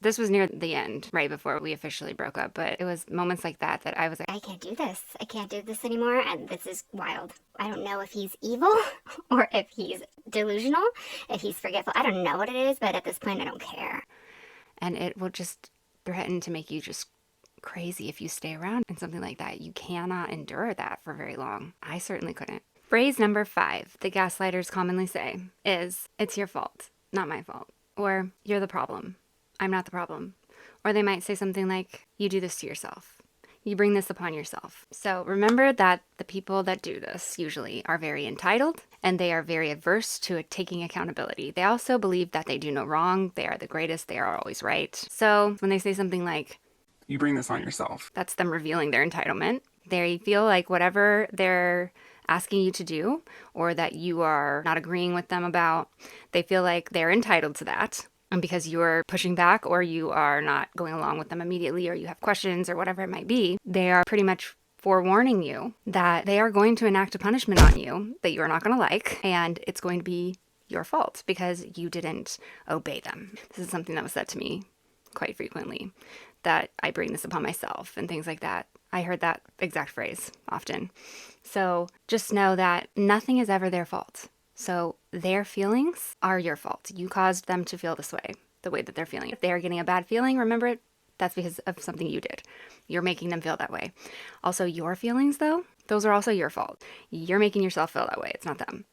this was near the end, right before we officially broke up. But it was moments like that that I was like, I can't do this. I can't do this anymore, and this is wild. I don't know if he's evil or if he's delusional, if he's forgetful. I don't know what it is, but at this point, I don't care. and it will just threaten to make you just crazy if you stay around in something like that. You cannot endure that for very long. I certainly couldn't. Phrase number 5 that gaslighters commonly say is, it's your fault, not my fault. Or, you're the problem, I'm not the problem. Or they might say something like, you do this to yourself. You bring this upon yourself. So remember that the people that do this usually are very entitled and they are very averse to taking accountability. They also believe that they do no wrong. They are the greatest. They are always right. So when they say something like, You bring this on yourself. that's them revealing their entitlement. They feel like whatever they're asking you to do or that you are not agreeing with them about, they feel like they're entitled to that. And because you're pushing back or you are not going along with them immediately or you have questions or whatever it might be, they are pretty much forewarning you that they are going to enact a punishment on you that you are not going to like, and it's going to be your fault because you didn't obey them. This is something that was said to me quite frequently, that I bring this upon myself and things like that. I heard that exact phrase often. So just know that nothing is ever their fault. So their feelings are your fault. You caused them to feel this way, the way that they're feeling. If they are getting a bad feeling, remember that's because of something you did. You're making them feel that way. Also, your feelings, though, those are also your fault. You're making yourself feel that way. It's not them.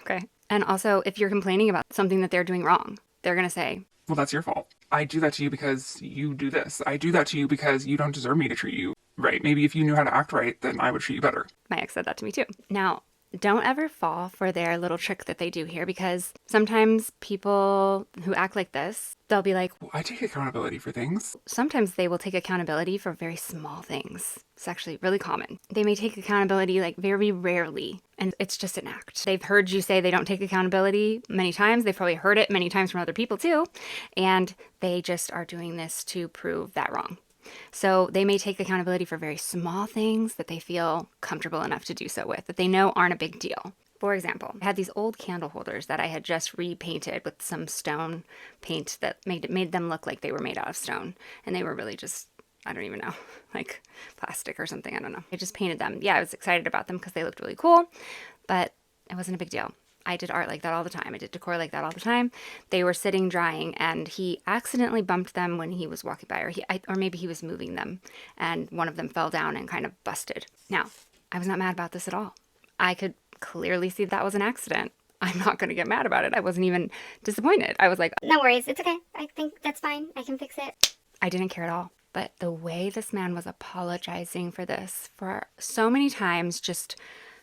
Okay? And also, if you're complaining about something that they're doing wrong, they're going to say, well, that's your fault. I do that to you because you do this. I do that to you because you don't deserve me to treat you right. Maybe if you knew how to act right, then I would treat you better. My ex said that to me too. Now, don't ever fall for their little trick that they do here, because sometimes people who act like this, they'll be like, well, I take accountability for things. Sometimes they will take accountability for very small things. It's actually really common. They may take accountability like very rarely, and it's just an act. They've heard you say they don't take accountability many times. They've probably heard it many times from other people too, and they just are doing this to prove that wrong. So they may take accountability for very small things that they feel comfortable enough to do so with, that they know aren't a big deal. For example, I had these old candle holders that I had just repainted with some stone paint that made them look like they were made out of stone. And they were really just, I don't even know, like plastic or something. I don't know. I just painted them. Yeah, I was excited about them because they looked really cool, but it wasn't a big deal. I did art like that all the time. I did decor like that all the time. They were sitting drying, and he accidentally bumped them when he was walking by, or maybe he was moving them, and one of them fell down and kind of busted. Now, I was not mad about this at all. I could clearly see that was an accident. I'm not going to get mad about it. I wasn't even disappointed. I was like, No worries, it's okay. I think that's fine. I can fix it. I didn't care at all. But the way this man was apologizing for this for so many times, just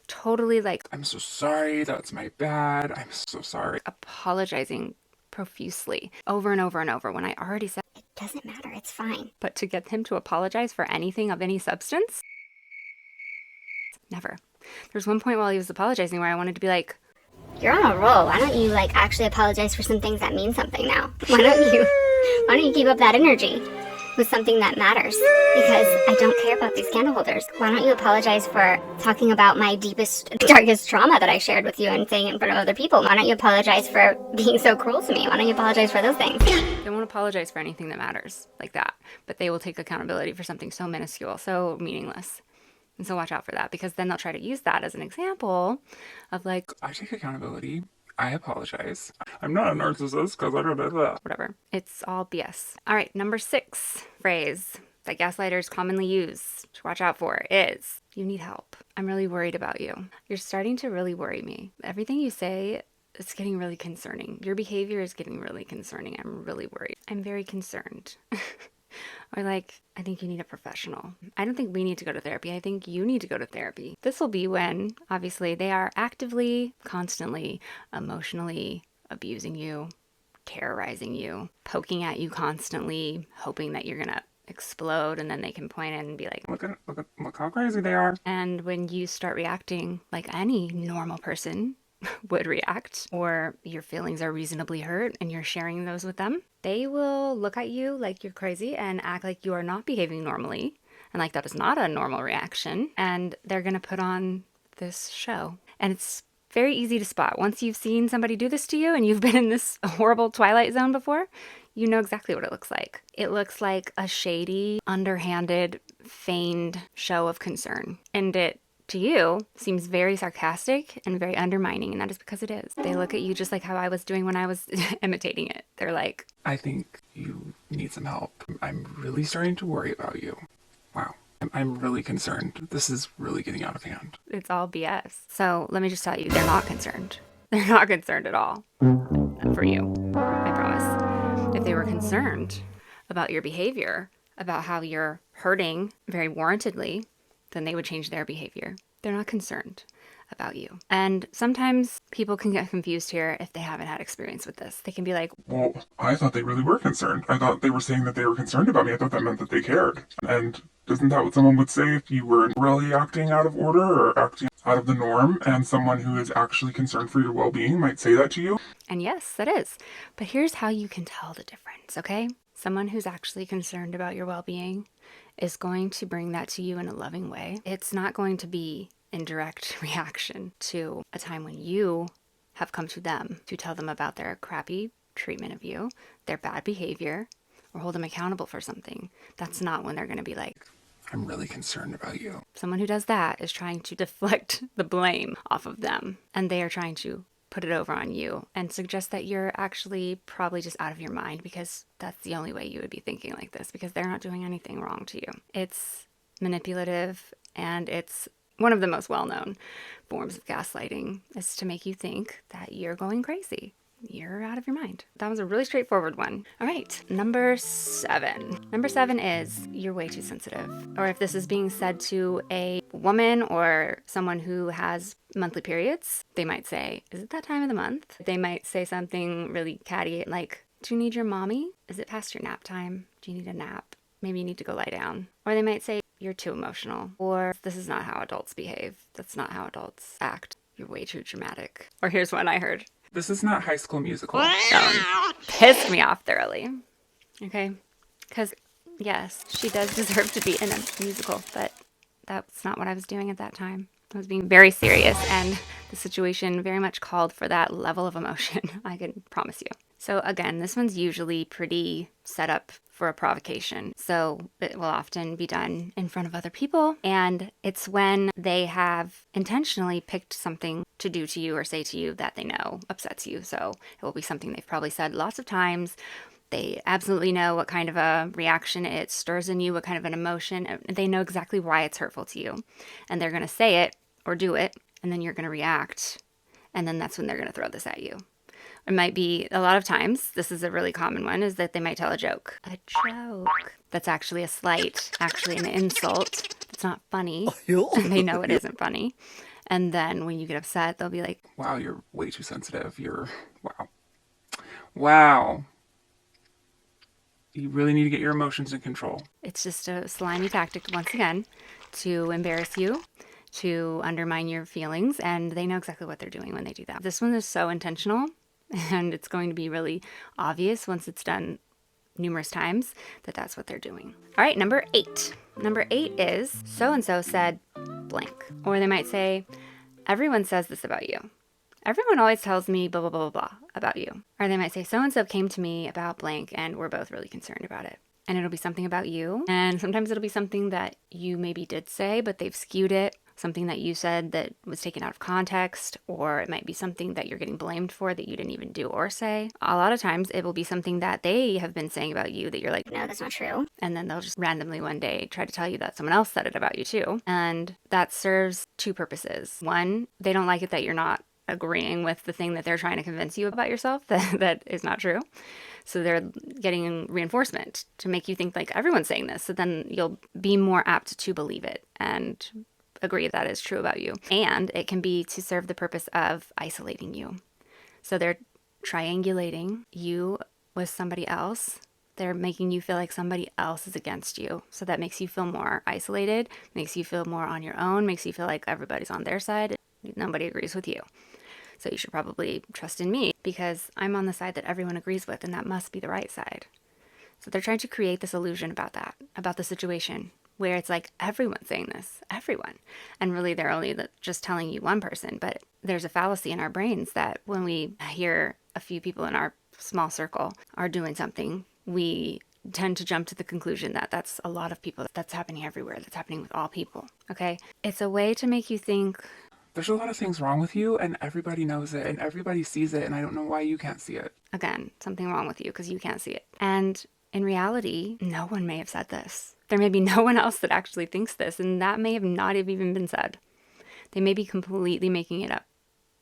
totally like, I'm so sorry, that's my bad, I'm so sorry. Apologizing profusely over and over and over when I already said, It doesn't matter, it's fine. but to get him to apologize for anything of any substance? Never. There's one point while he was apologizing where I wanted to be like, You're on a roll. Why don't you actually apologize for some things that mean something now? Why don't you keep up that energy with something that matters? Because I don't care about these candle holders. Why don't you apologize for talking about my deepest, darkest trauma that I shared with you and saying it in front of other people? Why don't you apologize for being so cruel to me? Why don't you apologize for those things? they won't apologize for anything that matters like that, but they will take accountability for something so minuscule, so meaningless. And so watch out for that, because then they'll try to use that as an example of like, I take accountability. I apologize. I'm not a narcissist because I don't do that. whatever. It's all BS. All right, number 6 phrase that gaslighters commonly use to watch out for is, you need help. I'm really worried about you. You're starting to really worry me. Everything you say is getting really concerning. Your behavior is getting really concerning. I'm really worried. I'm very concerned. Or like, I think you need a professional. I don't think we need to go to therapy. I think you need to go to therapy. This will be when, obviously, they are actively, constantly, emotionally abusing you, terrorizing you, poking at you constantly, hoping that you're going to explode, and then they can point in and be like, Look how crazy they are. and when you start reacting like any normal person would react, or your feelings are reasonably hurt and you're sharing those with them, they will look at you like you're crazy and act like you are not behaving normally, and like that is not a normal reaction, and they're going to put on this show. And it's very easy to spot. Once you've seen somebody do this to you and you've been in this horrible twilight zone before, you know exactly what it looks like. It looks like a shady, underhanded, feigned show of concern. And it, to you, seems very sarcastic and very undermining, and that is because it is. They look at you just like how I was doing when I was imitating it. They're like, I think you need some help. I'm really starting to worry about you. Wow. I'm really concerned. This is really getting out of hand. it's all BS. So let me just tell you, they're not concerned. They're not concerned at all for you, I promise. If they were concerned about your behavior, about how you're hurting very warrantedly, then they would change their behavior. They're not concerned about you. And sometimes people can get confused here if they haven't had experience with this. They can be like, Well, I thought they really were concerned. I thought they were saying that they were concerned about me. I thought that meant that they cared. And isn't that what someone would say if you were really acting out of order or acting out of the norm, and someone who is actually concerned for your well-being might say that to you? and yes, that is. But here's how you can tell the difference, okay? Someone who's actually concerned about your well-being is going to bring that to you in a loving way. It's not going to be in direct reaction to a time when you have come to them to tell them about their crappy treatment of you, their bad behavior, or hold them accountable for something. That's not when they're going to be like, I'm really concerned about you. someone who does that is trying to deflect the blame off of them, and they are trying to put it over on you and suggest that you're actually probably just out of your mind, because that's the only way you would be thinking like this, because they're not doing anything wrong to you. It's manipulative, and it's one of the most well-known forms of gaslighting, is to make you think that you're going crazy. You're out of your mind. That was a really straightforward one. All right, number 7. Number 7 is you're way too sensitive. Or if this is being said to a woman or someone who has monthly periods, they might say, is it that time of the month? They might say something really catty like, do you need your mommy? Is it past your nap time? Do you need a nap? Maybe you need to go lie down. Or they might say, you're too emotional. Or this is not how adults behave. That's not how adults act. You're way too dramatic. Or here's one I heard. This is not High School Musical. Pissed me off thoroughly. Okay? Because, yes, she does deserve to be in a musical, but that's not what I was doing at that time. I was being very serious, and the situation very much called for that level of emotion, I can promise you. So again, this one's usually pretty set up for a provocation. So it will often be done in front of other people, and it's when they have intentionally picked something to do to you or say to you that they know upsets you. So it will be something they've probably said lots of times. They absolutely know what kind of a reaction it stirs in you, what kind of an emotion. They know exactly why it's hurtful to you. And they're going to say it or do it, and then you're going to react. And then that's when they're going to throw this at you. It might be, a lot of times, this is a really common one, is that they might tell a joke. A joke. That's actually a slight, actually an insult. It's not funny. And they know it isn't funny. And then when you get upset, they'll be like, Wow, you're way too sensitive. Wow. Wow. You really need to get your emotions in control. it's just a slimy tactic, once again, to embarrass you, to undermine your feelings, and they know exactly what they're doing when they do that. This one is so intentional, and it's going to be really obvious once it's done numerous times that that's what they're doing. All right, number 8. Number 8 is so-and-so said blank. Or they might say, everyone says this about you. Everyone always tells me blah, blah, blah, blah, blah about you. Or they might say, so-and-so came to me about blank, and we're both really concerned about it. And it'll be something about you. And sometimes it'll be something that you maybe did say, but they've skewed it. Something that you said that was taken out of context, or it might be something that you're getting blamed for that you didn't even do or say. A lot of times it will be something that they have been saying about you that you're like, No, that's not true. and then they'll just randomly one day try to tell you that someone else said it about you too. And that serves 2 purposes. One, they don't like it that you're not agreeing with the thing that they're trying to convince you about yourself that is not true. So they're getting reinforcement to make you think like everyone's saying this. So then you'll be more apt to believe it and agree that is true about you. And it can be to serve the purpose of isolating you. So they're triangulating you with somebody else. They're making you feel like somebody else is against you. So that makes you feel more isolated, makes you feel more on your own, makes you feel like everybody's on their side. Nobody agrees with you. So you should probably trust in me because I'm on the side that everyone agrees with, and that must be the right side. So they're trying to create this illusion about that, about the situation, where it's like everyone's saying this, everyone. And really they're only just telling you one person, but there's a fallacy in our brains that when we hear a few people in our small circle are doing something, we tend to jump to the conclusion that that's a lot of people, that's happening everywhere, that's happening with all people, okay? It's a way to make you think, There's a lot of things wrong with you, and everybody knows it, and everybody sees it, and I don't know why you can't see it. again, something wrong with you because you can't see it. And in reality, no one may have said this. There may be no one else that actually thinks this, and that may have not have even been said. They may be completely making it up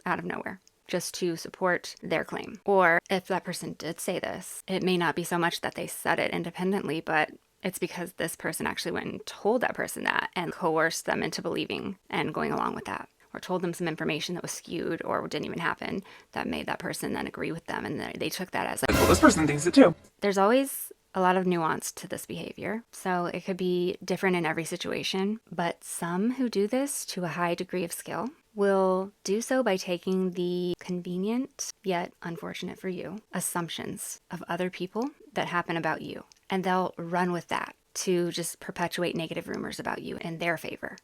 out of nowhere just to support their claim. Or if that person did say this, it may not be so much that they said it independently, but it's because this person actually went and told that person that and coerced them into believing and going along with that. Or told them some information that was skewed or didn't even happen that made that person then agree with them, and they took that as like, Well, this person thinks it too. there's always a lot of nuance to this behavior. So it could be different in every situation, but some who do this to a high degree of skill will do so by taking the convenient, yet unfortunate for you, assumptions of other people that happen about you, and they'll run with that to just perpetuate negative rumors about you in their favor.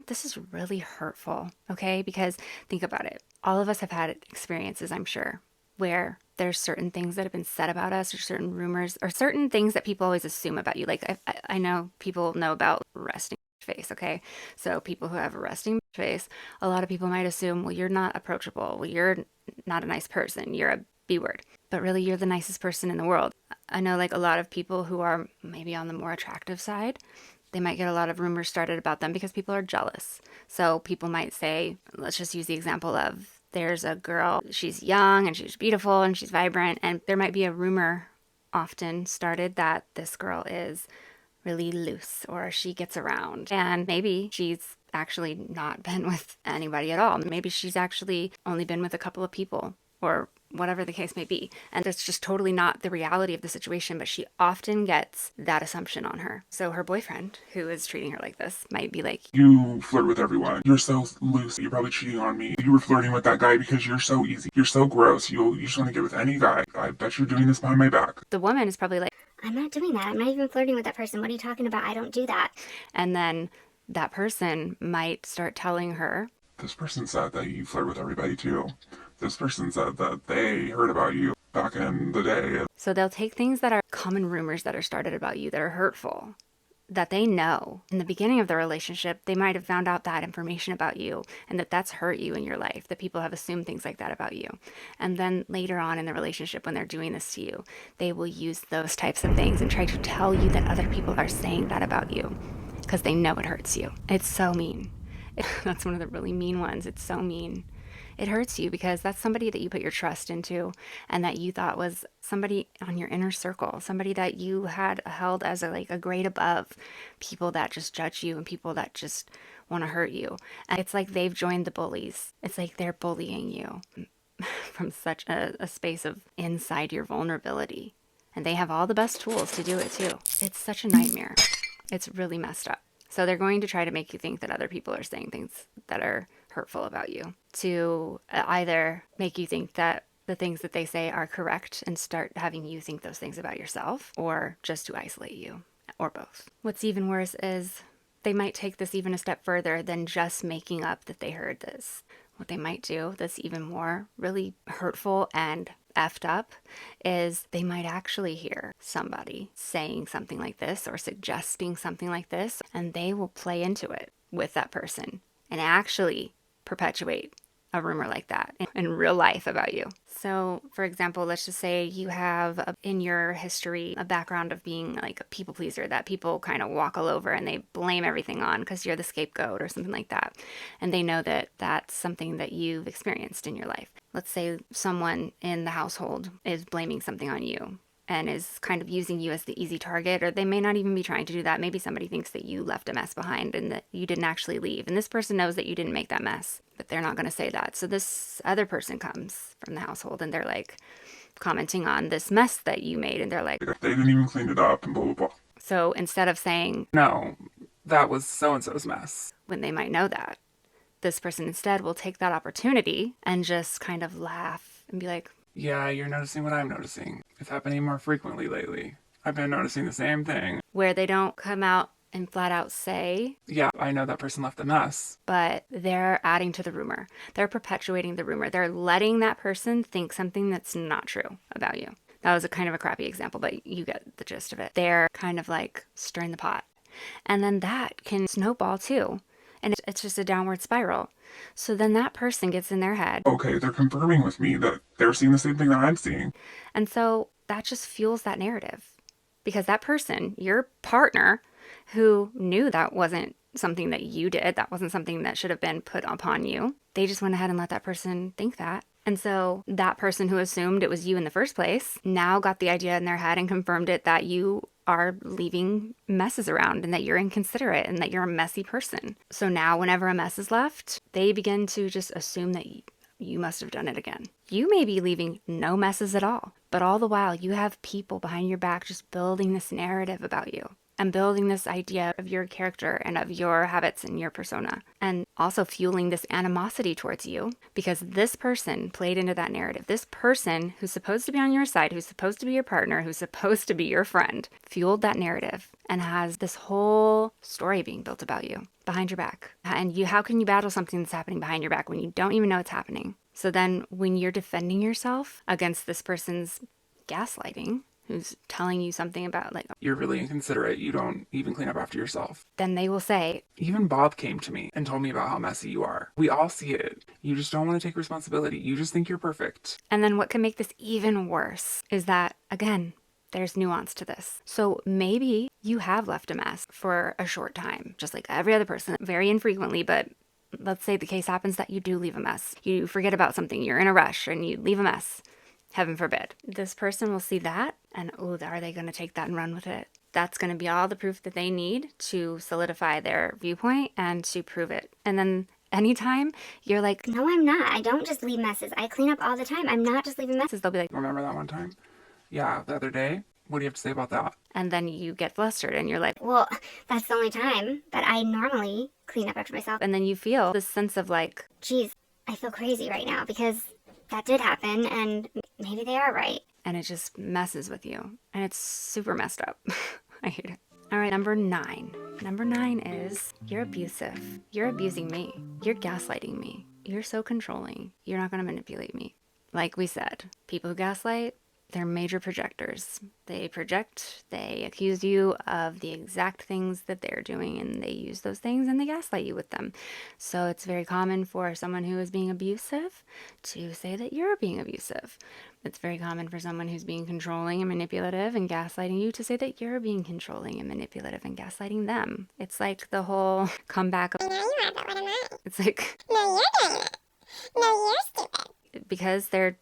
This is really hurtful, okay? Because think about it. All of us have had experiences, I'm sure, where there's certain things that have been said about us, or certain rumors, or certain things that people always assume about you. Like I know people know about resting face, okay? So people who have a resting face, a lot of people might assume, well, you're not approachable. Well, you're not a nice person. You're a B word. But really, you're the nicest person in the world. I know like a lot of people who are maybe on the more attractive side, they might get a lot of rumors started about them because people are jealous. So people might say, let's just use the example of there's a girl, she's young and she's beautiful and she's vibrant, and there might be a rumor often started that this girl is really loose or she gets around. And maybe she's actually not been with anybody at all. Maybe she's actually only been with a couple of people, or whatever the case may be. And it's just totally not the reality of the situation, but she often gets that assumption on her. So her boyfriend, who is treating her like this, might be like, You flirt with everyone. You're so loose. You're probably cheating on me. You were flirting with that guy because you're so easy. You're so gross. You just want to get with any guy. I bet you're doing this behind my back. the woman is probably like, I'm not doing that. I'm not even flirting with that person. What are you talking about? I don't do that. and then that person might start telling her, This person said that you flirt with everybody too. This person said that they heard about you back in the day. so they'll take things that are common rumors that are started about you that are hurtful, that they know in the beginning of the relationship, they might have found out that information about you and that that's hurt you in your life, that people have assumed things like that about you. And then later on in the relationship, when they're doing this to you, they will use those types of things and try to tell you that other people are saying that about you because they know it hurts you. It's so mean. That's one of the really mean ones. It's so mean. It hurts you because that's somebody that you put your trust into and that you thought was somebody on your inner circle, somebody that you had held as a grade above people that just judge you and people that just want to hurt you. And it's like they've joined the bullies. It's like they're bullying you from such a space of inside your vulnerability. And they have all the best tools to do it too. It's such a nightmare. It's really messed up. So they're going to try to make you think that other people are saying things that are hurtful about you, to either make you think that the things that they say are correct and start having you think those things about yourself, or just to isolate you, or both. What's even worse is they might take this even a step further than just making up that they heard this. What they might do that's even more really hurtful and effed up is they might actually hear somebody saying something like this or suggesting something like this, and they will play into it with that person and actually perpetuate a rumor like that in real life about you. So, for example, let's just say you have in your history a background of being like a people pleaser that people kind of walk all over and they blame everything on because you're the scapegoat or something like that. And they know that that's something that you've experienced in your life. Let's say someone in the household is blaming something on you and is kind of using you as the easy target, or they may not even be trying to do that. Maybe somebody thinks that you left a mess behind and that you didn't actually leave. And this person knows that you didn't make that mess, but they're not going to say that. So this other person comes from the household and they're like commenting on this mess that you made. And they're like, They didn't even clean it up and blah, blah, blah. so instead of saying, No, that was so-and-so's mess. when they might know that, this person instead will take that opportunity and just kind of laugh and be like, Yeah, you're noticing what I'm noticing. It's happening more frequently lately. I've been noticing the same thing. where they don't come out and flat out say, Yeah, I know that person left a mess. but they're adding to the rumor. They're perpetuating the rumor. They're letting that person think something that's not true about you. That was a kind of a crappy example, but you get the gist of it. They're kind of like stirring the pot. And then that can snowball too. And it's just a downward spiral. So then that person gets in their head. Okay, they're confirming with me that they're seeing the same thing that I'm seeing. And so that just fuels that narrative. Because that person, your partner, who knew that wasn't something that you did, that wasn't something that should have been put upon you, they just went ahead and let that person think that. And so that person who assumed it was you in the first place now got the idea in their head and confirmed it that you are leaving messes around and that you're inconsiderate and that you're a messy person. So now whenever a mess is left, they begin to just assume that you must have done it again. You may be leaving no messes at all, but all the while you have people behind your back just building this narrative about you. and building this idea of your character and of your habits and your persona, and also fueling this animosity towards you because this person played into that narrative. This person who's supposed to be on your side, who's supposed to be your partner, who's supposed to be your friend, fueled that narrative and has this whole story being built about you behind your back. And how can you battle something that's happening behind your back when you don't even know it's happening? So then when you're defending yourself against this person's gaslighting, who's telling you something about like, You're really inconsiderate. You don't even clean up after yourself. then they will say, Even Bob came to me and told me about how messy you are. We all see it. You just don't want to take responsibility. You just think you're perfect. and then what can make this even worse is that, again, there's nuance to this. So maybe you have left a mess for a short time, just like every other person, very infrequently, but let's say the case happens that you do leave a mess. You forget about something, you're in a rush, and you leave a mess. Heaven forbid. This person will see that, and are they going to take that and run with it? That's going to be all the proof that they need to solidify their viewpoint and to prove it. And then anytime you're like, No, I'm not. I don't just leave messes. I clean up all the time. I'm not just leaving messes. they'll be like, Remember that one time? Yeah, the other day? What do you have to say about that? and then you get flustered and you're like, Well, that's the only time that I normally clean up after myself. and then you feel this sense of like, Geez, I feel crazy right now because that did happen and maybe they are right. and it just messes with you. And it's super messed up. I hate it. All right, number 9. Number 9 is you're abusive. You're abusing me. You're gaslighting me. You're so controlling. You're not going to manipulate me. Like we said, people who gaslight, they're major projectors. They project, they accuse you of the exact things that they're doing, and they use those things and they gaslight you with them. So it's very common for someone who is being abusive to say that you're being abusive. It's very common for someone who's being controlling and manipulative and gaslighting you to say that you're being controlling and manipulative and gaslighting them. It's like the whole comeback of, No, you are, but what am I? it's like, No, you're doing it. No, you're stupid. because they're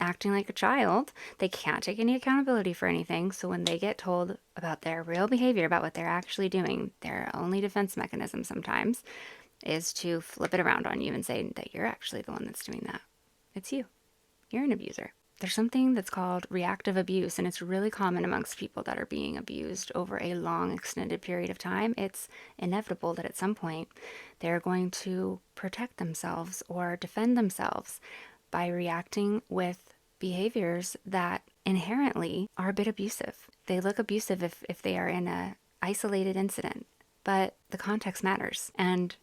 acting like a child, they can't take any accountability for anything. So when they get told about their real behavior, about what they're actually doing, their only defense mechanism sometimes is to flip it around on you and say that you're actually the one that's doing that. It's you. You're an abuser. There's something that's called reactive abuse, and it's really common amongst people that are being abused over a long, extended period of time. It's inevitable that at some point they're going to protect themselves or defend themselves by reacting with behaviors that inherently are a bit abusive. They look abusive if they are in a isolated incident, but the context matters. And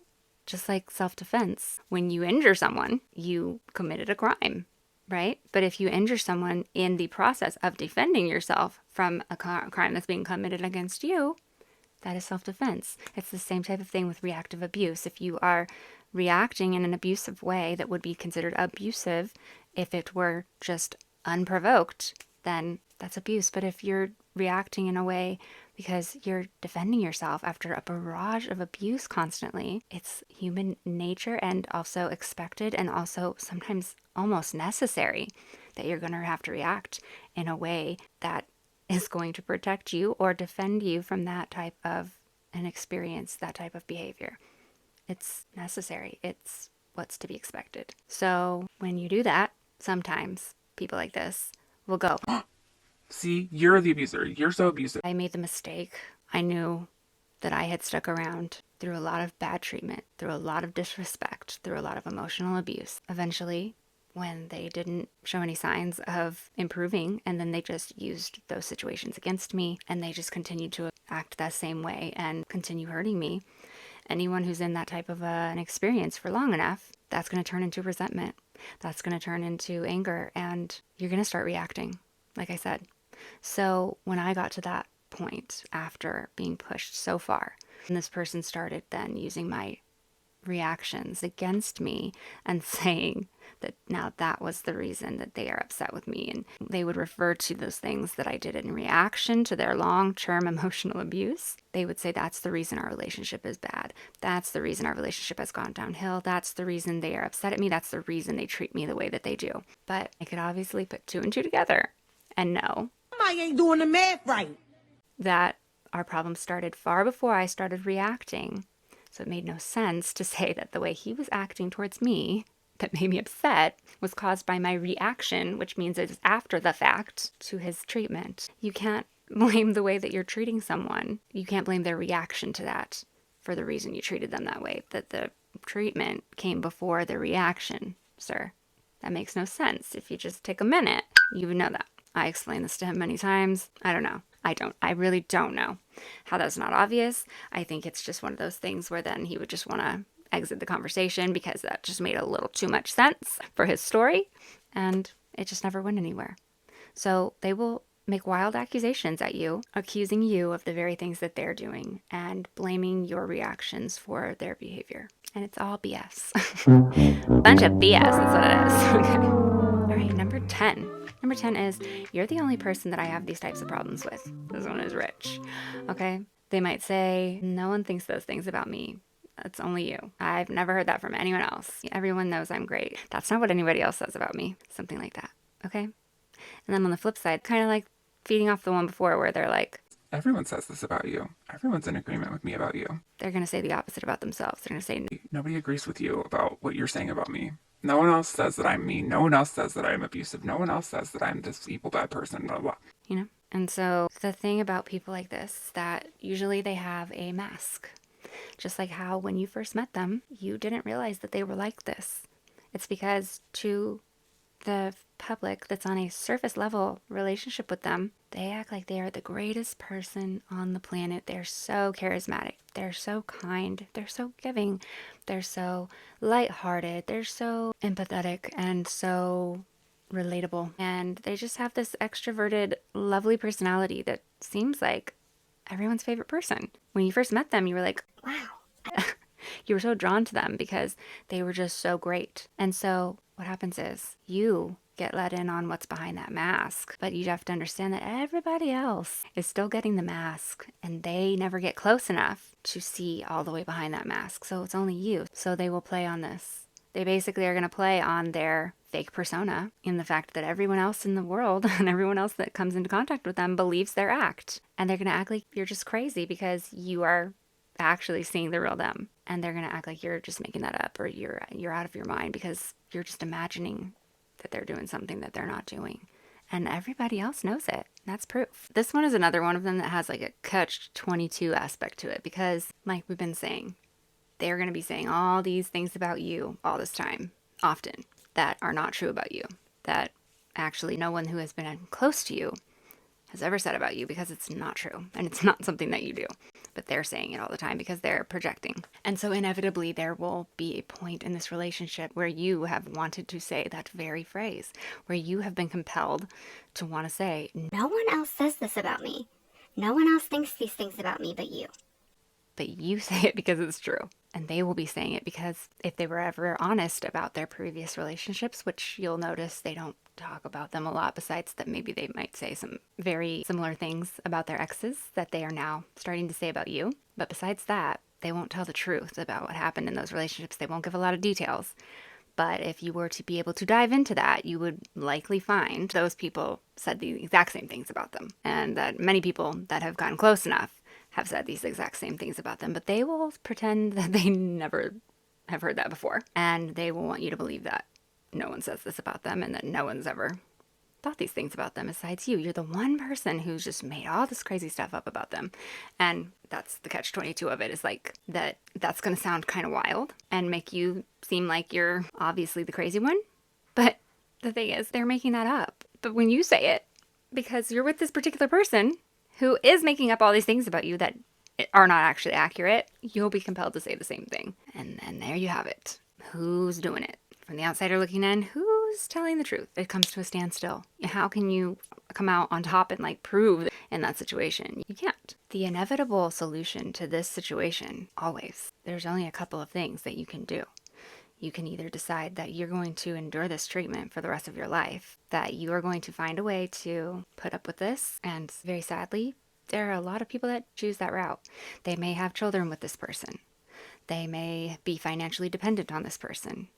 just like self-defense, when you injure someone, you committed a crime, right? But if you injure someone in the process of defending yourself from a crime that's being committed against you, that is self-defense. It's the same type of thing with reactive abuse. If you are reacting in an abusive way that would be considered abusive if it were just unprovoked, then that's abuse. But if you're reacting in a way because you're defending yourself after a barrage of abuse constantly, it's human nature and also expected and also sometimes almost necessary that you're going to have to react in a way that is going to protect you or defend you from that type of an experience, that type of behavior. It's necessary. It's what's to be expected. So when you do that, sometimes people like this will go, See, you're the abuser. You're so abusive. I made the mistake. I knew that I had stuck around through a lot of bad treatment, through a lot of disrespect, through a lot of emotional abuse. Eventually, when they didn't show any signs of improving, and then they just used those situations against me, and they just continued to act that same way and continue hurting me. Anyone who's in that type of an experience for long enough, that's going to turn into resentment. That's going to turn into anger, and you're going to start reacting, like I said. So when I got to that point after being pushed so far, and this person started then using my reactions against me and saying that now that was the reason that they are upset with me, and they would refer to those things that I did in reaction to their long-term emotional abuse. They would say that's the reason our relationship is bad. That's the reason our relationship has gone downhill. That's the reason they are upset at me. That's the reason they treat me the way that they do. But I could obviously put 2 and 2 together and know I ain't doing the math right. that our problem started far before I started reacting. So it made no sense to say that the way he was acting towards me that made me upset was caused by my reaction, which means it's after the fact, to his treatment. You can't blame the way that you're treating someone. You can't blame their reaction to that for the reason you treated them that way. That the treatment came before the reaction, sir. That makes no sense. If you just take a minute, you would know that. I explained this to him many times. I don't know. I really don't know how that's not obvious. I think it's just one of those things where then he would just want to exit the conversation because that just made a little too much sense for his story, and it just never went anywhere. So they will make wild accusations at you, accusing you of the very things that they're doing and blaming your reactions for their behavior. And it's all BS. Bunch of BS, that's what it is. Okay. All right, number 10. Number 10 is, you're the only person that I have these types of problems with. This one is rich. Okay? They might say, no one thinks those things about me. It's only you. I've never heard that from anyone else. Everyone knows I'm great. That's not what anybody else says about me. Something like that. Okay? And then on the flip side, kind of like feeding off the one before where they're like, Everyone says this about you. Everyone's in agreement with me about you. they're going to say the opposite about themselves. They're going to say, Nobody agrees with you about what you're saying about me. No one else says that I'm mean. No one else says that I'm abusive. No one else says that I'm this evil, bad person, blah, blah. you know? And so the thing about people like this is that usually they have a mask. Just like how when you first met them, you didn't realize that they were like this. It's because to the public that's on a surface level relationship with them, they act like they are the greatest person on the planet. They're so charismatic. They're so kind. They're so giving. They're so lighthearted. They're so empathetic and so relatable. And they just have this extroverted, lovely personality that seems like everyone's favorite person. When you first met them, you were like, Wow. you were so drawn to them because they were just so great. And so what happens is you get let in on what's behind that mask, but you have to understand that everybody else is still getting the mask and they never get close enough to see all the way behind that mask. So it's only you. So they will play on this. They basically are going to play on their fake persona in the fact that everyone else in the world and everyone else that comes into contact with them believes their act. And they're going to act like you're just crazy because you are actually seeing the real them. And they're going to act like you're just making that up or you're out of your mind because you're just imagining that they're doing something that they're not doing. And everybody else knows it. That's proof. This one is another one of them that has like a catch-22 aspect to it because, like we've been saying, they're going to be saying all these things about you all this time, often, that are not true about you, that actually no one who has been close to you has ever said about you because it's not true and it's not something that you do. But they're saying it all the time because they're projecting. And so inevitably there will be a point in this relationship where you have wanted to say that very phrase, where you have been compelled to want to say, No one else says this about me. No one else thinks these things about me but you. but you say it because it's true. And they will be saying it because if they were ever honest about their previous relationships, which you'll notice they don't talk about them a lot, besides that maybe they might say some very similar things about their exes that they are now starting to say about you. But besides that, they won't tell the truth about what happened in those relationships. They won't give a lot of details. But if you were to be able to dive into that, you would likely find those people said the exact same things about them. And that many people that have gotten close enough have said these exact same things about them, but they will pretend that they never have heard that before. And they will want you to believe that no one says this about them and that no one's ever thought these things about them besides you. You're the one person who's just made all this crazy stuff up about them. And that's the catch-22 of it, is like that's going to sound kind of wild and make you seem like you're obviously the crazy one. But the thing is, they're making that up. But when you say it, because you're with this particular person who is making up all these things about you that are not actually accurate, you'll be compelled to say the same thing. And there you have it. Who's doing it? From the outsider looking in, who's telling the truth? It comes to a standstill. How can you come out on top and like prove in that situation? You can't. The inevitable solution to this situation, always, there's only a couple of things that you can do. You can either decide that you're going to endure this treatment for the rest of your life, that you are going to find a way to put up with this, and very sadly, there are a lot of people that choose that route. They may have children with this person. They may be financially dependent on this person.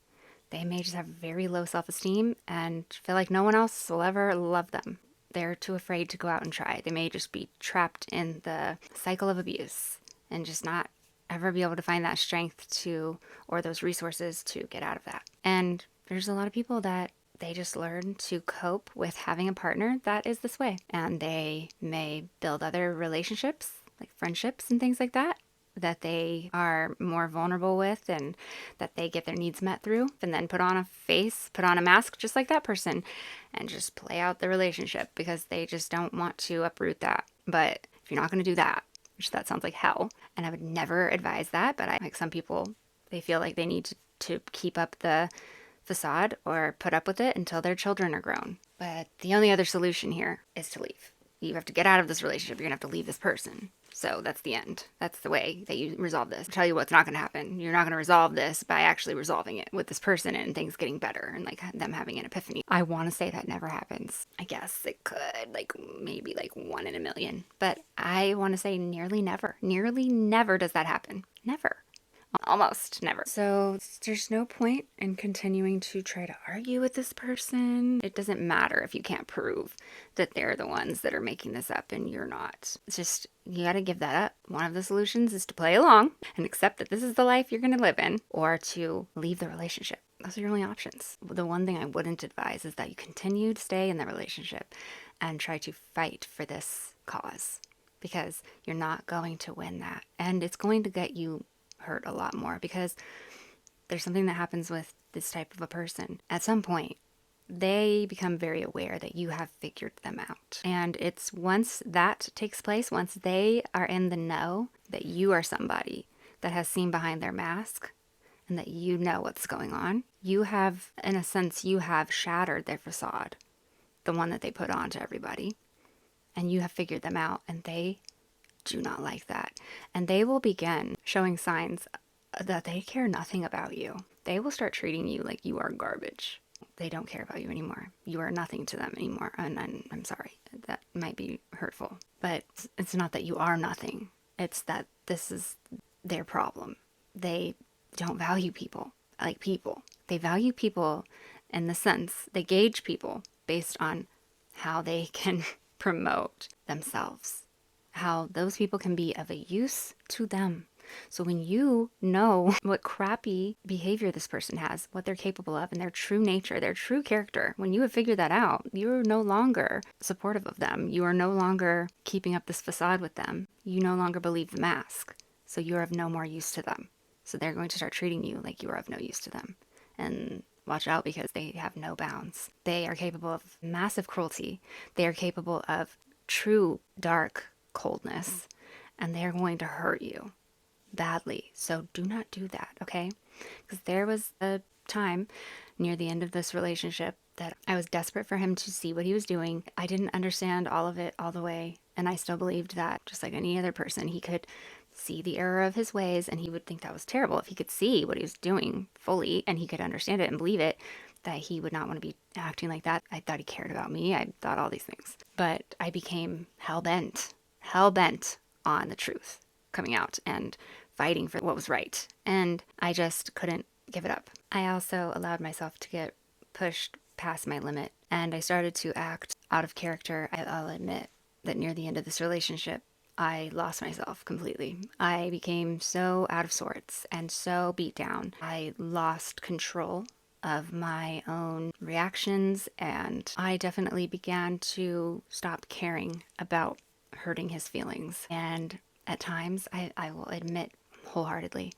They may just have very low self-esteem and feel like no one else will ever love them. They're too afraid to go out and try. They may just be trapped in the cycle of abuse and just not ever be able to find that strength to, or those resources to get out of that. And there's a lot of people that they just learn to cope with having a partner that is this way. And they may build other relationships, like friendships and things like that, that they are more vulnerable with and that they get their needs met through, and then put on a face, put on a mask just like that person and just play out the relationship because they just don't want to uproot that. But if you're not going to do that, which that sounds like hell, and I would never advise that, but I like some people, they feel like they need to keep up the facade or put up with it until their children are grown. But the only other solution here is to leave. You have to get out of this relationship. You're gonna have to leave this person. So that's the end. That's the way that you resolve this. I'll tell you what's not gonna happen. You're not gonna resolve this by actually resolving it with this person and things getting better and like them having an epiphany. I want to say that never happens. I guess it could, like maybe like 1 in a million. But I want to say nearly never. Nearly never does that happen. Never. Almost never. So there's no point in continuing to try to argue with this person. It doesn't matter if you can't prove that they're the ones that are making this up and you're not. It's just, you got to give that up. One of the solutions is to play along and accept that this is the life you're going to live in, or to leave the relationship. Those are your only options. The one thing I wouldn't advise is that you continue to stay in the relationship and try to fight for this cause, because you're not going to win that. And it's going to get you hurt a lot more, because there's something that happens with this type of a person. At some point, they become very aware that you have figured them out. And it's once that takes place, once they are in the know that you are somebody that has seen behind their mask and that you know what's going on, you have, in a sense, you have shattered their facade, the one that they put on to everybody, and you have figured them out, and they do not like that. And they will begin showing signs that they care nothing about you. They will start treating you like you are garbage. They don't care about you anymore. You are nothing to them anymore. And I'm sorry, that might be hurtful, but it's not that you are nothing. It's that this is their problem. They don't value people like people. They value people in the sense they gauge people based on how they can promote themselves, how those people can be of a use to them. So when you know what crappy behavior this person has, what they're capable of, and their true nature, their true character, when you have figured that out, you're no longer supportive of them. You are no longer keeping up this facade with them. You no longer believe the mask. So you're of no more use to them. So they're going to start treating you like you are of no use to them. And watch out, because they have no bounds. They are capable of massive cruelty. They are capable of true dark coldness, and they're going to hurt you badly. So do not do that, okay? Because there was a time near the end of this relationship that I was desperate for him to see what he was doing. I didn't understand all of it all the way, and I still believed that, just like any other person, he could see the error of his ways, and he would think that was terrible. If he could see what he was doing fully and he could understand it and believe it, that he would not want to be acting like that. I thought he cared about me. I thought all these things. But I became hell-bent on the truth coming out and fighting for what was right. And I just couldn't give it up. I also allowed myself to get pushed past my limit, and I started to act out of character. I'll admit that near the end of this relationship, I lost myself completely. I became so out of sorts and so beat down. I lost control of my own reactions, and I definitely began to stop caring about hurting his feelings. And at times, I will admit wholeheartedly,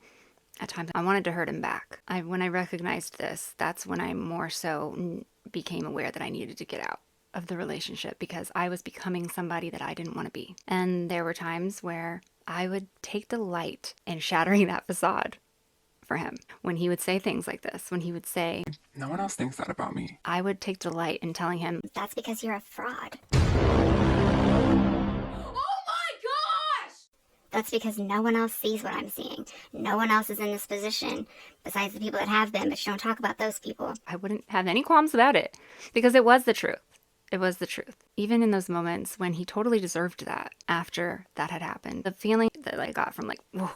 at times I wanted to hurt him back. When I recognized this, that's when I more so became aware that I needed to get out of the relationship, because I was becoming somebody that I didn't want to be. And there were times where I would take delight in shattering that facade for him. When he would say things like this, when he would say, No one else thinks that about me. I would take delight in telling him, That's because you're a fraud. That's because no one else sees what I'm seeing. No one else is in this position besides the people that have been, but you don't talk about those people. I wouldn't have any qualms about it, because it was the truth. It was the truth. Even in those moments when he totally deserved that, after that had happened, the feeling that I got from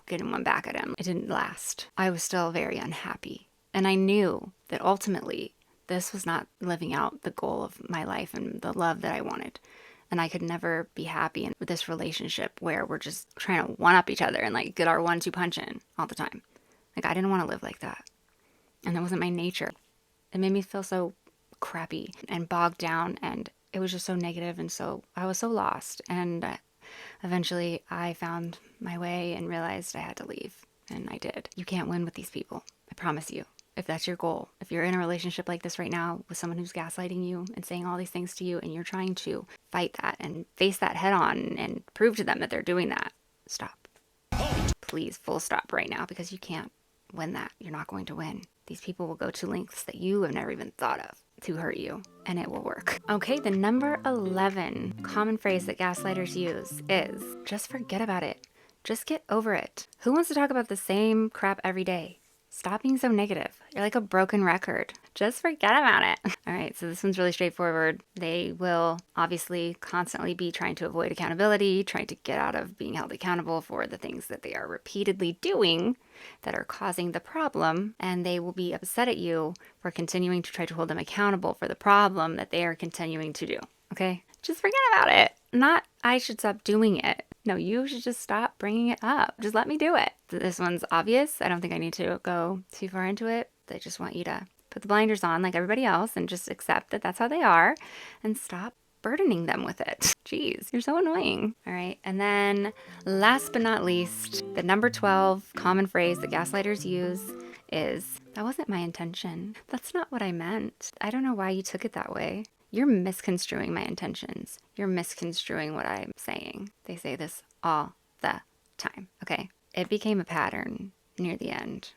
getting one back at him, it didn't last. I was still very unhappy. And I knew that ultimately this was not living out the goal of my life and the love that I wanted. And I could never be happy with this relationship where we're just trying to one-up each other and get our 1-2 punch in all the time. I didn't want to live like that. And that wasn't my nature. It made me feel so crappy and bogged down, and it was just so negative, and so I was so lost. And eventually I found my way and realized I had to leave, and I did. You can't win with these people, I promise you. If that's your goal, if you're in a relationship like this right now with someone who's gaslighting you and saying all these things to you, and you're trying to fight that and face that head on and prove to them that they're doing that, stop. Please, full stop right now, because you can't win that. You're not going to win. These people will go to lengths that you have never even thought of to hurt you, and it will work. Okay, the number 11 common phrase that gaslighters use is just forget about it. Just get over it. Who wants to talk about the same crap every day? Stop being so negative. You're like a broken record. Just forget about it. All right, so this one's really straightforward. They will obviously constantly be trying to avoid accountability, trying to get out of being held accountable for the things that they are repeatedly doing that are causing the problem, and they will be upset at you for continuing to try to hold them accountable for the problem that they are continuing to do. Okay? Just forget about it. Not, I should stop doing it. No, you should just stop bringing it up. Just let me do it. This one's obvious. I don't think I need to go too far into it. I just want you to put the blinders on like everybody else and just accept that that's how they are and stop burdening them with it. Jeez, you're so annoying. All right. And then last but not least, the number 12 common phrase that gaslighters use is, that wasn't my intention. That's not what I meant. I don't know why you took it that way. You're misconstruing my intentions. You're misconstruing what I'm saying. They say this all the time. Okay. It became a pattern near the end.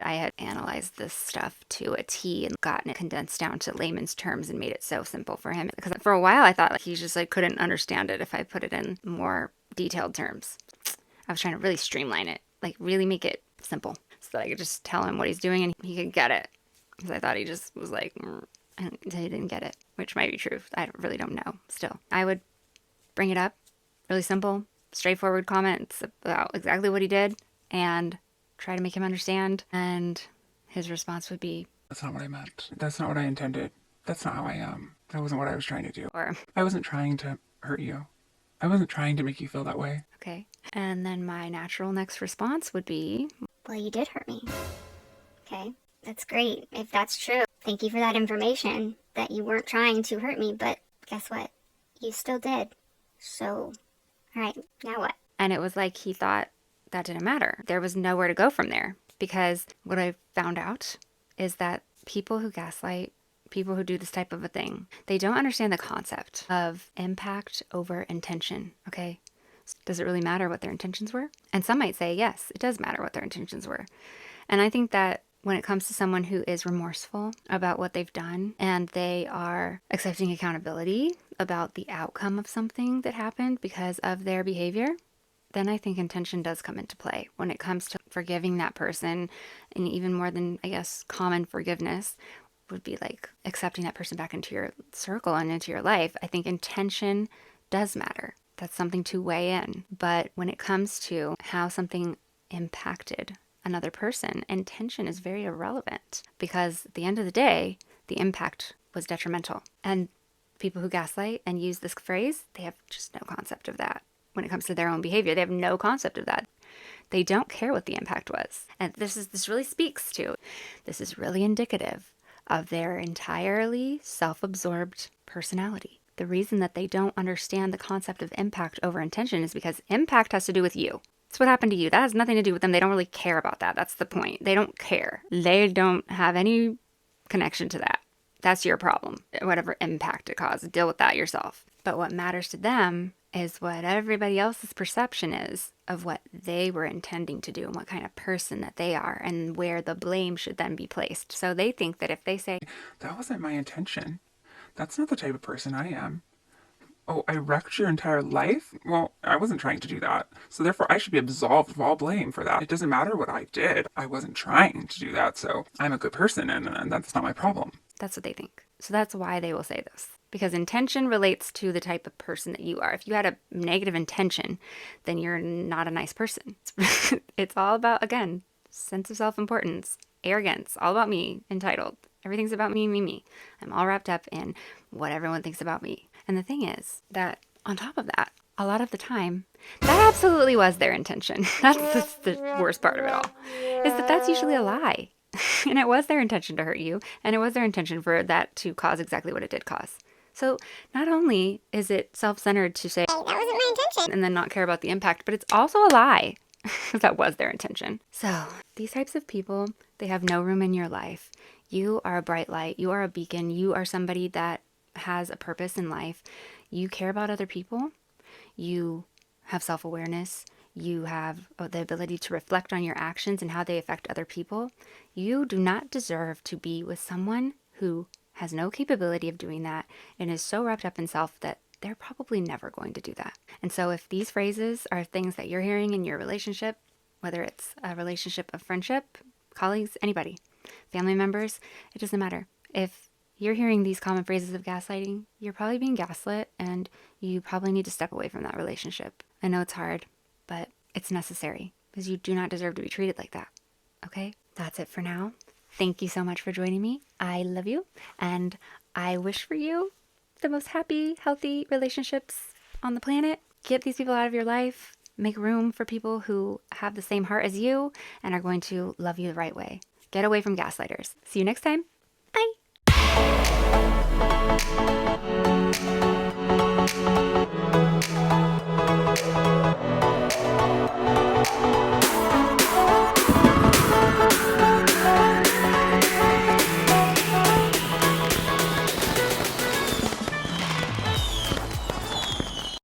I had analyzed this stuff to a T and gotten it condensed down to layman's terms and made it so simple for him. Because for a while I thought he just like couldn't understand it if I put it in more detailed terms. I was trying to really streamline it, like really make it simple so that I could just tell him what he's doing and he could get it. Because I thought he just was like, and he didn't get it, which might be true. I really don't know. Still, I would bring it up, really simple, straightforward comments about exactly what he did and try to make him understand. And his response would be, That's not what I meant. That's not what I intended. That's not how I am. That wasn't what I was trying to do. or, I wasn't trying to hurt you. I wasn't trying to make you feel that way. okay. And then my natural next response would be, Well, you did hurt me. Okay, that's great. If that's true, thank you for that information that you weren't trying to hurt me, but guess what? You still did. So, all right, now what? and it was like he thought that didn't matter. There was nowhere to go from there, because what I found out is that people who gaslight, people who do this type of a thing, they don't understand the concept of impact over intention, okay? Does it really matter what their intentions were? And some might say, yes, it does matter what their intentions were. And I think that when it comes to someone who is remorseful about what they've done and they are accepting accountability about the outcome of something that happened because of their behavior, then I think intention does come into play when it comes to forgiving that person. And even more than, I guess, common forgiveness would be like accepting that person back into your circle and into your life. I think intention does matter. That's something to weigh in. But when it comes to how something impacted another person, intention is very irrelevant, because at the end of the day, the impact was detrimental. And people who gaslight and use this phrase, they have just no concept of that. When it comes to their own behavior, they have no concept of that. They don't care what the impact was. And this really speaks to, this is really indicative of their entirely self-absorbed personality. The reason that they don't understand the concept of impact over intention is because impact has to do with you. It's what happened to you. That has nothing to do with them. They don't really care about that. That's the point. They don't care. They don't have any connection to that. That's your problem. Whatever impact it caused, deal with that yourself. But what matters to them is what everybody else's perception is of what they were intending to do and what kind of person that they are and where the blame should then be placed. So they think that if they say, That wasn't my intention. That's not the type of person I am. Oh, I wrecked your entire life? Well, I wasn't trying to do that. So therefore, I should be absolved of all blame for that. It doesn't matter what I did. I wasn't trying to do that, so I'm a good person, and that's not my problem. that's what they think. So that's why they will say this. Because intention relates to the type of person that you are. If you had a negative intention, then you're not a nice person. It's all about, again, sense of self-importance, arrogance, all about me, entitled. Everything's about me, me, me. I'm all wrapped up in what everyone thinks about me. And the thing is that on top of that, a lot of the time, that absolutely was their intention. That's the worst part of it all, is that that's usually a lie. And it was their intention to hurt you, and it was their intention for that to cause exactly what it did cause. So not only is it self-centered to say, Hey, that wasn't my intention. and then not care about the impact, but it's also a lie. That was their intention. So these types of people, they have no room in your life. You are a bright light. You are a beacon. You are somebody that has a purpose in life. You care about other people. You have self-awareness. You have the ability to reflect on your actions and how they affect other people. You do not deserve to be with someone who has no capability of doing that and is so wrapped up in self that they're probably never going to do that. And so if these phrases are things that you're hearing in your relationship, whether it's a relationship of friendship, colleagues, anybody, family members, it doesn't matter. If you're hearing these common phrases of gaslighting, you're probably being gaslit and you probably need to step away from that relationship. I know it's hard, but it's necessary because you do not deserve to be treated like that. Okay? That's it for now. Thank you so much for joining me. I love you and I wish for you the most happy, healthy relationships on the planet. Get these people out of your life. Make room for people who have the same heart as you and are going to love you the right way. Get away from gaslighters. See you next time. Bye.